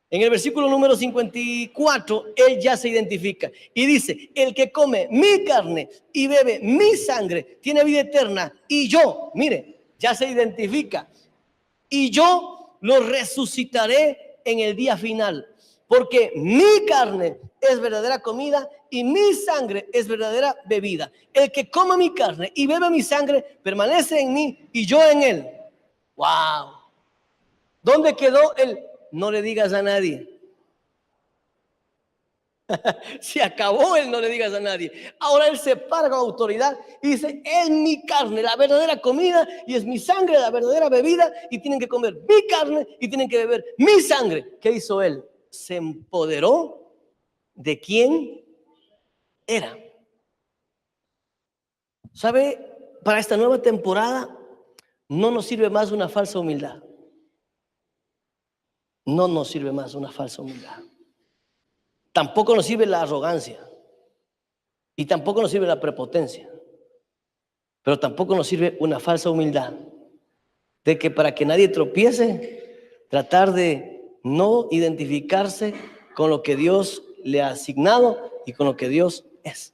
En el versículo número 54, él ya se identifica y dice, el que come mi carne y bebe mi sangre tiene vida eterna y yo, mire, ya se identifica, y yo lo resucitaré en el día final, porque mi carne es verdadera comida y mi sangre es verdadera bebida. El que come mi carne y bebe mi sangre permanece en mí y yo en él. ¡Wow! ¿Dónde quedó el no le digas a nadie? Se acabó el no le digas a nadie. Ahora él se para con autoridad y dice, es mi carne la verdadera comida y es mi sangre la verdadera bebida, y tienen que comer mi carne y tienen que beber mi sangre. ¿Qué hizo él? Se empoderó de quién era. ¿Sabe? Para esta nueva temporada no nos sirve más una falsa humildad. No nos sirve más una falsa humildad. Tampoco nos sirve la arrogancia. Y tampoco nos sirve la prepotencia. Pero tampoco nos sirve una falsa humildad. De que para que nadie tropiece, tratar de no identificarse con lo que Dios le ha asignado y con lo que Dios es.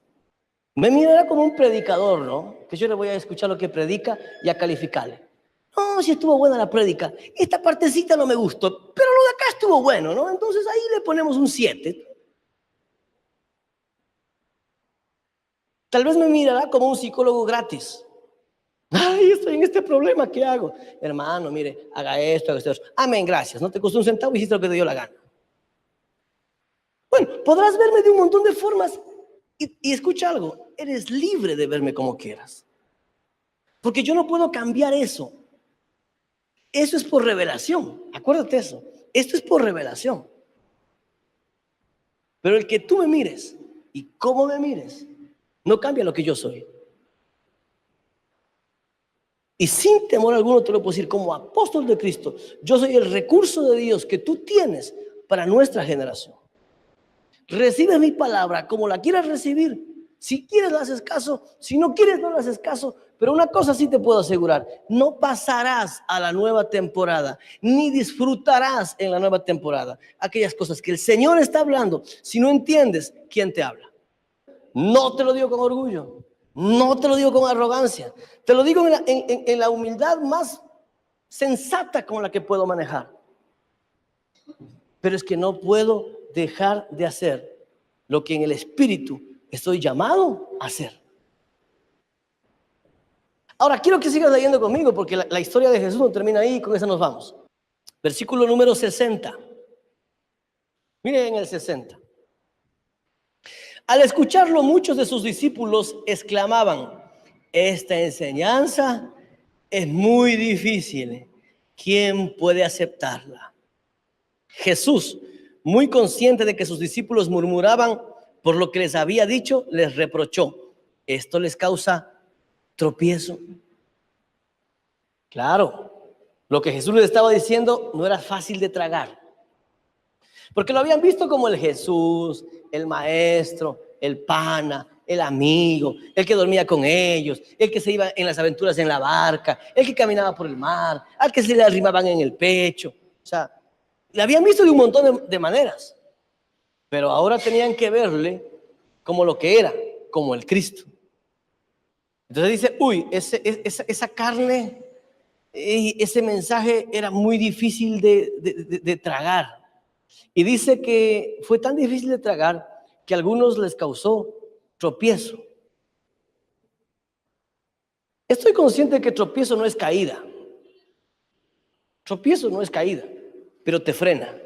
Me mirará como un predicador, ¿no? Que yo le voy a escuchar lo que predica y a calificarle. No, si estuvo buena la prédica. Esta partecita no me gustó, pero lo de acá estuvo bueno, ¿no? Entonces ahí le ponemos un 7. Tal vez me mirará como un psicólogo gratis. Ay, estoy en este problema, ¿qué hago? Hermano, mire, haga esto, haga esto. Amén, gracias. No te costó un centavo, hiciste lo que te dio la gana. Bueno, podrás verme de un montón de formas. Y escucha algo, eres libre de verme como quieras. Porque yo no puedo cambiar eso. Eso es por revelación. Acuérdate eso. Esto es por revelación. Pero el que tú me mires y cómo me mires no cambia lo que yo soy. Y sin temor alguno te lo puedo decir, como apóstol de Cristo, yo soy el recurso de Dios que tú tienes para nuestra generación. Recibe mi palabra como la quieras recibir. Si quieres le haces caso, si no quieres no le haces caso. Pero una cosa sí te puedo asegurar, no pasarás a la nueva temporada, ni disfrutarás en la nueva temporada aquellas cosas que el Señor está hablando si no entiendes quién te habla. No te lo digo con orgullo, no te lo digo con arrogancia, te lo digo en la humildad más sensata con la que puedo manejar. Pero es que no puedo dejar de hacer lo que en el Espíritu estoy llamado a hacer. Ahora quiero que sigas leyendo conmigo, porque la historia de Jesús no termina ahí, con esa nos vamos. Versículo número 60. Miren el 60. Al escucharlo, muchos de sus discípulos exclamaban, esta enseñanza es muy difícil. ¿Quién puede aceptarla? Jesús, muy consciente de que sus discípulos murmuraban por lo que les había dicho, les reprochó. Esto les causa tropiezo. Claro, lo que Jesús les estaba diciendo no era fácil de tragar. Porque lo habían visto como el Jesús, el maestro, el pana, el amigo, el que dormía con ellos, el que se iba en las aventuras en la barca, el que caminaba por el mar, al que se le arrimaban en el pecho. O sea, le habían visto de un montón de maneras. Pero ahora tenían que verle como lo que era, como el Cristo. Entonces dice, uy, esa carne, ese mensaje era muy difícil de tragar. Y dice que fue tan difícil de tragar que a algunos les causó tropiezo. Estoy consciente de que tropiezo no es caída. Tropiezo no es caída, pero te frena.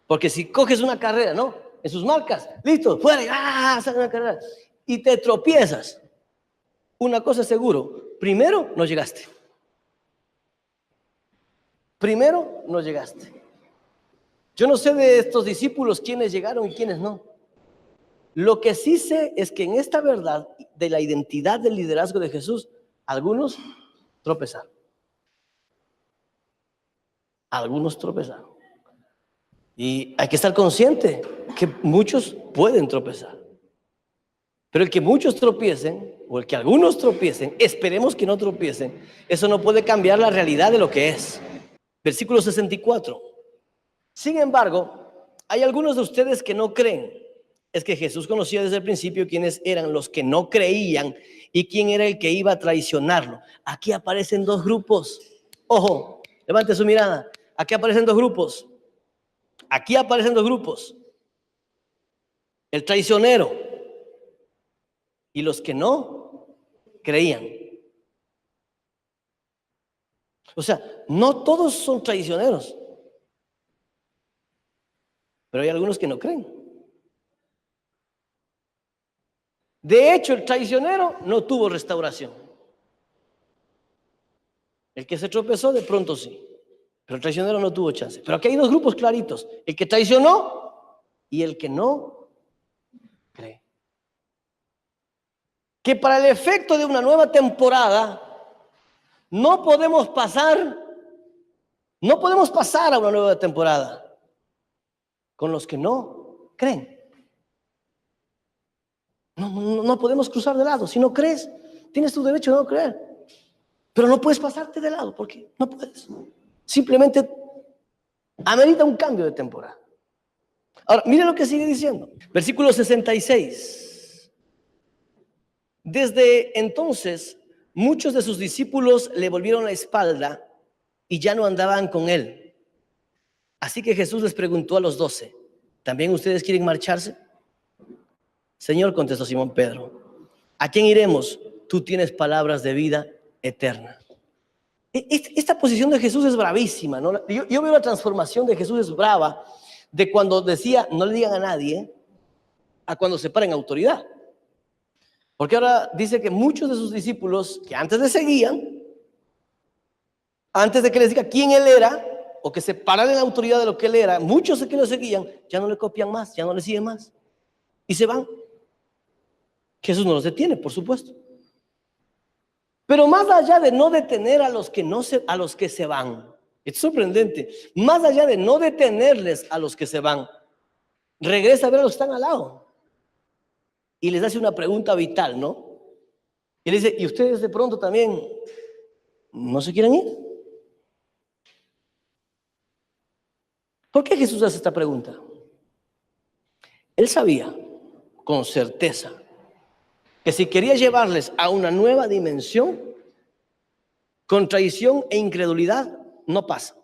Porque si coges una carrera, ¿no? En sus marcas, listo, fuera, sale una carrera, y te tropiezas. Una cosa es seguro, primero no llegaste. Primero, no llegaste. Yo no sé de estos discípulos quiénes llegaron y quiénes no. Lo que sí sé es que en esta verdad de la identidad del liderazgo de Jesús, algunos tropezaron. Algunos tropezaron. Y hay que estar consciente que muchos pueden tropezar. Pero el que muchos tropiecen, o el que algunos tropiecen, esperemos que no tropiecen, eso no puede cambiar la realidad de lo que es. Versículo 64. Sin embargo, hay algunos de ustedes que no creen. Es que Jesús conocía desde el principio quiénes eran los que no creían y quién era el que iba a traicionarlo. Aquí aparecen dos grupos. Ojo, levante su mirada. Aquí aparecen dos grupos. Aquí aparecen dos grupos. El traicionero y los que no creían. O sea, no todos son traicioneros, pero hay algunos que no creen. De hecho, el traicionero no tuvo restauración. El que se tropezó de pronto sí, pero el traicionero no tuvo chance. Pero aquí hay dos grupos claritos: el que traicionó y el que no cree. Que para el efecto de una nueva temporada no podemos pasar a una nueva temporada con los que no creen. No podemos cruzar de lado. Si no crees, tienes tu derecho de no creer. Pero no puedes pasarte de lado porque no puedes. Simplemente amerita un cambio de temporada. Ahora, mire lo que sigue diciendo. Versículo 66. Desde entonces, muchos de sus discípulos le volvieron la espalda y ya no andaban con él. Así que Jesús les preguntó a los 12, ¿también ustedes quieren marcharse? Señor, contestó Simón Pedro, ¿a quién iremos? Tú tienes palabras de vida eterna. Esta posición de Jesús es bravísima, ¿no? Yo veo la transformación de Jesús es brava, de cuando decía, no le digan a nadie, a cuando se para en autoridad. Porque ahora dice que muchos de sus discípulos que antes le seguían, antes de que les diga quién él era, o que se pararan en la autoridad de lo que él era, muchos de que lo seguían, ya no le copian más, ya no le siguen más. Y se van. Jesús no los detiene, por supuesto. Pero más allá de no detener a los que se van, es sorprendente, más allá de no detenerles a los que se van, regresa a ver a los que están al lado y les hace una pregunta vital, ¿no? Y le dice, ¿y ustedes de pronto también no se quieren ir? ¿Por qué Jesús hace esta pregunta? Él sabía con certeza que si quería llevarles a una nueva dimensión, con traición e incredulidad no pasa.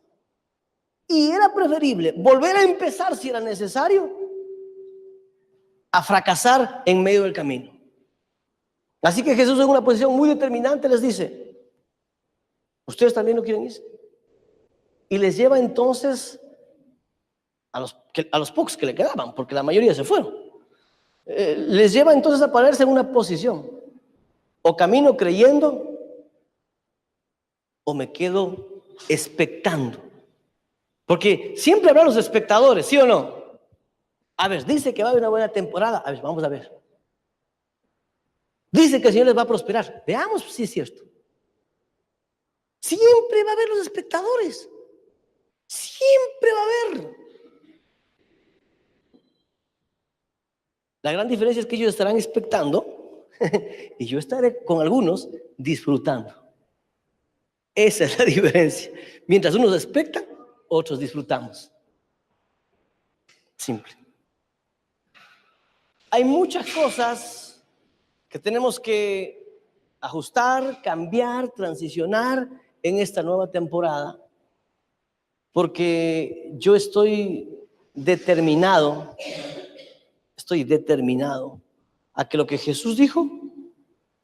Y era preferible volver a empezar si era necesario, a fracasar en medio del camino. Así que Jesús en una posición muy determinante les dice, ¿ustedes también no quieren irse? Y les lleva entonces a los pocos que le quedaban, porque la mayoría se fueron. Les lleva entonces a ponerse en una posición: o camino creyendo o me quedo expectando, porque siempre habrá los espectadores, ¿sí o no? A ver, dice que va a haber una buena temporada, a ver, vamos a ver. Dice que el Señor les va a prosperar, veamos si es cierto. Siempre va a haber los espectadores, siempre va a haber. La gran diferencia es que ellos estarán expectando y yo estaré con algunos disfrutando. Esa es la diferencia. Mientras unos expectan, otros disfrutamos. Simple. Hay muchas cosas que tenemos que ajustar, cambiar, transicionar en esta nueva temporada, porque yo estoy determinado a que lo que Jesús dijo,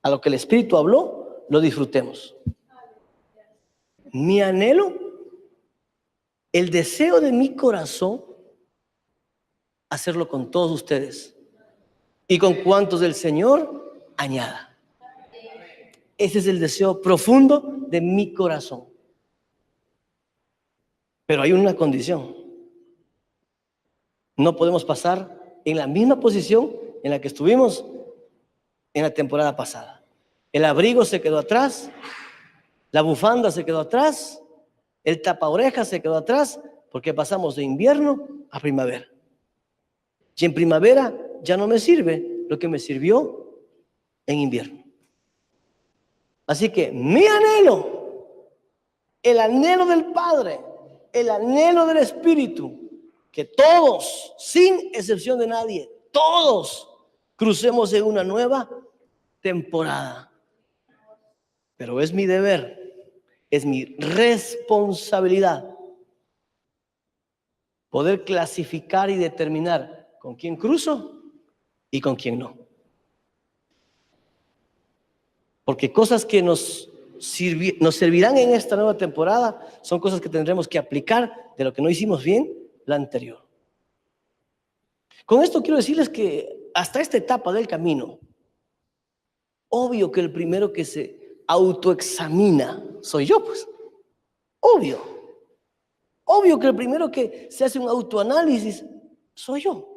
a lo que el Espíritu habló, lo disfrutemos. Mi anhelo, el deseo de mi corazón, hacerlo con todos ustedes y con cuantos del Señor añada. Ese es el deseo profundo de mi corazón. Pero hay una condición. No podemos pasar en la misma posición en la que estuvimos en la temporada pasada. El abrigo se quedó atrás, la bufanda se quedó atrás, el tapaorejas se quedó atrás, porque pasamos de invierno a primavera. Y en primavera ya no me sirve lo que me sirvió en invierno. Así que mi anhelo, el anhelo del Padre, el anhelo del Espíritu, que todos, sin excepción de nadie, todos crucemos en una nueva temporada. Pero es mi deber, es mi responsabilidad poder clasificar y determinar con quién cruzo y con quién no. Porque cosas que nos servirán en esta nueva temporada son cosas que tendremos que aplicar de lo que no hicimos bien la anterior. Con esto quiero decirles que hasta esta etapa del camino, obvio que el primero que se autoexamina soy yo, pues. Obvio. Obvio que el primero que se hace un autoanálisis soy yo.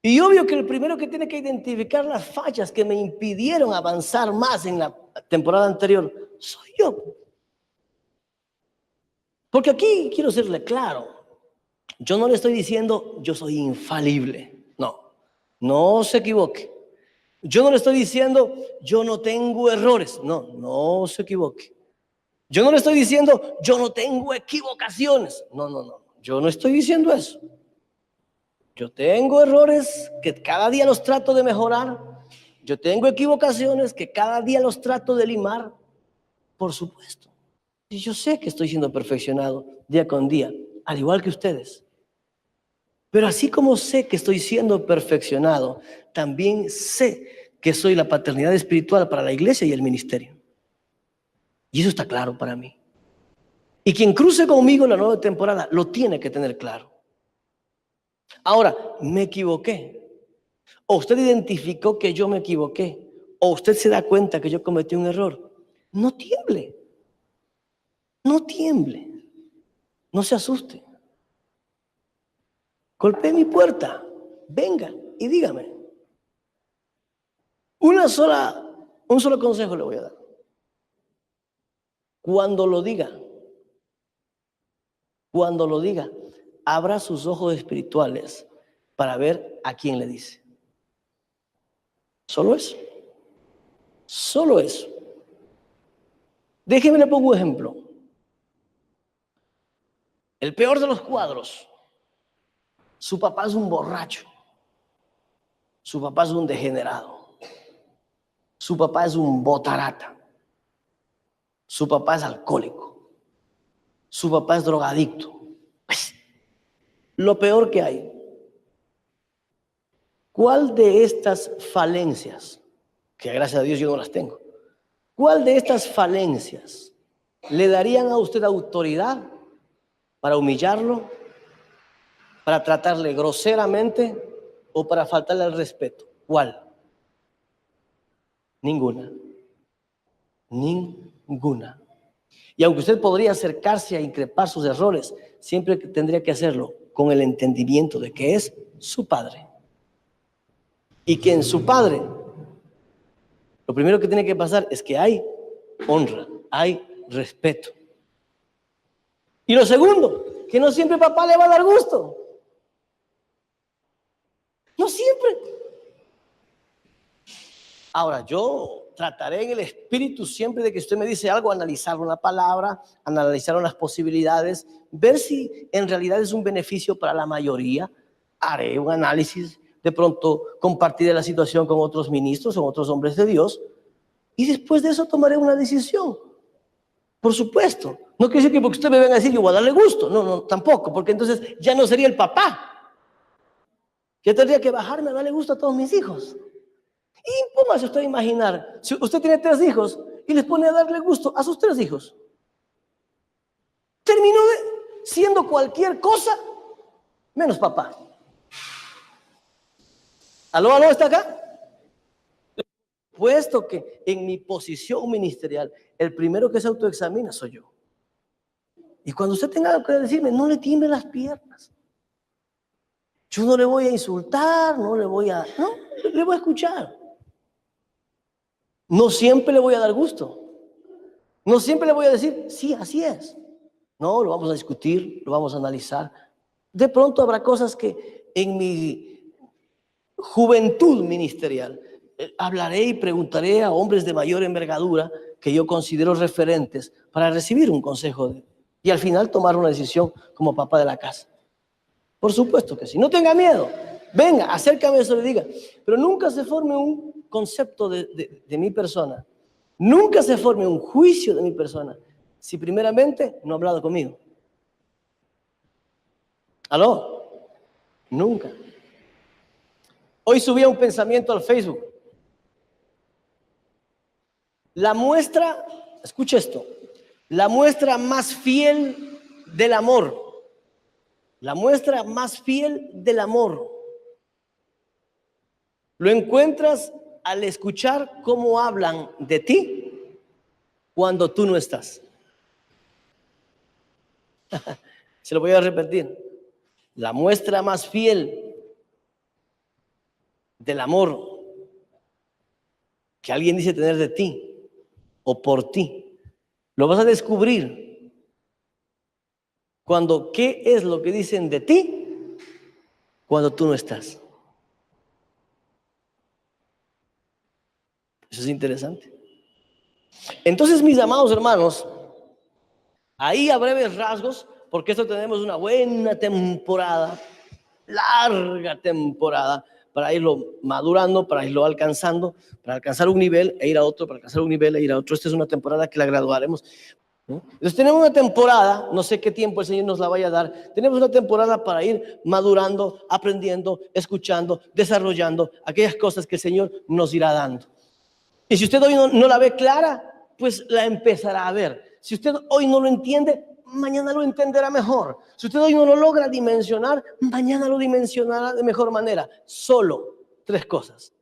Y obvio que el primero que tiene que identificar las fallas que me impidieron avanzar más en la temporada anterior soy yo. Porque aquí quiero serle claro. Yo no le estoy diciendo yo soy infalible. No, no se equivoque. Yo no le estoy diciendo yo no tengo errores. No, no se equivoque. Yo no le estoy diciendo yo no tengo equivocaciones. No, no, no. Yo no estoy diciendo eso. Yo tengo errores que cada día los trato de mejorar. Yo tengo equivocaciones que cada día los trato de limar. Por supuesto. Y yo sé que estoy siendo perfeccionado día con día, al igual que ustedes. Pero así como sé que estoy siendo perfeccionado, también sé que soy la paternidad espiritual para la iglesia y el ministerio. Y eso está claro para mí. Y quien cruce conmigo en la nueva temporada lo tiene que tener claro. Ahora, me equivoqué. O usted identificó que yo me equivoqué. O usted se da cuenta que yo cometí un error. No tiemble. No tiemble. No se asuste. Golpee mi puerta. Venga y dígame. Un solo consejo le voy a dar. Cuando lo diga, abra sus ojos espirituales para ver a quién le dice. Solo eso. Solo eso. Déjeme le pongo un ejemplo. El peor de los cuadros. Su papá es un borracho. Su papá es un degenerado. Su papá es un botarata. Su papá es alcohólico. Su papá es drogadicto. Pues, lo peor que hay. ¿Cuál de estas falencias, que gracias a Dios yo no las tengo, cuál de estas falencias le darían a usted autoridad para humillarlo, para tratarle groseramente o para faltarle al respeto? ¿Cuál? Ninguna. Ninguna. Y aunque usted podría acercarse a increpar sus errores, siempre tendría que hacerlo con el entendimiento de que es su padre. Y que en su padre, lo primero que tiene que pasar es que hay honra, hay respeto. Y lo segundo, que no siempre papá le va a dar gusto. No siempre. Ahora, yo trataré en el espíritu siempre de que usted me dice algo, analizar una palabra, analizar unas posibilidades, ver si en realidad es un beneficio para la mayoría. Haré un análisis, de pronto compartiré la situación con otros ministros o otros hombres de Dios y después de eso tomaré una decisión. Por supuesto. No quiere decir que porque usted me venga a decir yo voy a darle gusto. No, no, tampoco, porque entonces ya no sería el papá. Yo tendría que bajarme a darle gusto a todos mis hijos. Y póngase usted a imaginar, si usted tiene 3 hijos y les pone a darle gusto a sus 3 hijos, terminó siendo cualquier cosa menos papá. ¿Aló, está acá? Puesto que en mi posición ministerial, el primero que se autoexamina soy yo. Y cuando usted tenga algo que decirme, no le tiemble las piernas. Yo no le voy a insultar, no, le voy a escuchar. No siempre le voy a dar gusto. No siempre le voy a decir, sí, así es. No, lo vamos a discutir, lo vamos a analizar. De pronto habrá cosas que en mi juventud ministerial hablaré y preguntaré a hombres de mayor envergadura que yo considero referentes para recibir un consejo y al final tomar una decisión como papá de la casa. Por supuesto que sí. No tenga miedo. Venga, acércame a eso y le diga. Pero nunca se forme un concepto de mi persona. Nunca se forme un juicio de mi persona si primeramente no ha hablado conmigo. ¿Aló? Nunca. Hoy subía un pensamiento al Facebook. La muestra, escucha esto, la muestra más fiel del amor. La muestra más fiel del amor. Lo encuentras al escuchar cómo hablan de ti cuando tú no estás. Se lo voy a repetir. La muestra más fiel del amor que alguien dice tener de ti o por ti, lo vas a descubrir cuando qué es lo que dicen de ti cuando tú no estás. Eso es interesante. Entonces, mis amados hermanos, ahí a breves rasgos, porque esto tenemos una buena temporada, larga temporada, para irlo madurando, para irlo alcanzando, para alcanzar un nivel e ir a otro, para alcanzar un nivel e ir a otro. Esta es una temporada que la graduaremos. Entonces tenemos una temporada, no sé qué tiempo el Señor nos la vaya a dar, tenemos una temporada para ir madurando, aprendiendo, escuchando, desarrollando aquellas cosas que el Señor nos irá dando. Y si usted hoy no la ve clara, pues la empezará a ver. Si usted hoy no lo entiende, mañana lo entenderá mejor. Si usted hoy no lo logra dimensionar, mañana lo dimensionará de mejor manera. Solo 3 cosas.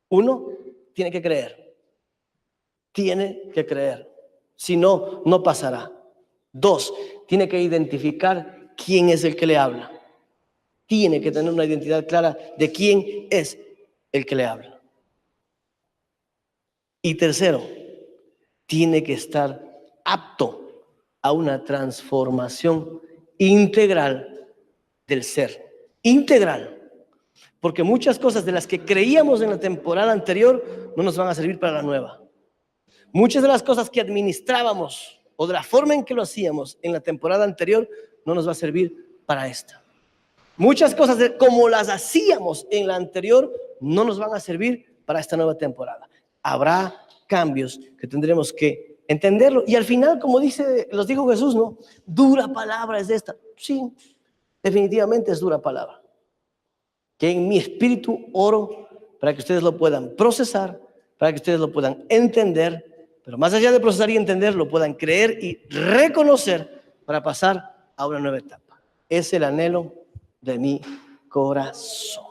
1, tiene que creer. Tiene que creer. Si no, no pasará. 2, tiene que identificar quién es el que le habla. Tiene que tener una identidad clara de quién es el que le habla. Y 3, tiene que estar apto a una transformación integral del ser. Integral. Porque muchas cosas de las que creíamos en la temporada anterior no nos van a servir para la nueva. Muchas de las cosas que administrábamos o de la forma en que lo hacíamos en la temporada anterior no nos va a servir para esta. Muchas cosas como las hacíamos en la anterior no nos van a servir para esta nueva temporada. Habrá cambios que tendremos que entenderlo. Y al final, como los dijo Jesús, ¿no? Dura palabra es esta. Sí, definitivamente es dura palabra. Que en mi espíritu oro para que ustedes lo puedan procesar, para que ustedes lo puedan entender, pero más allá de procesar y entender, lo puedan creer y reconocer para pasar a una nueva etapa. Es el anhelo de mi corazón.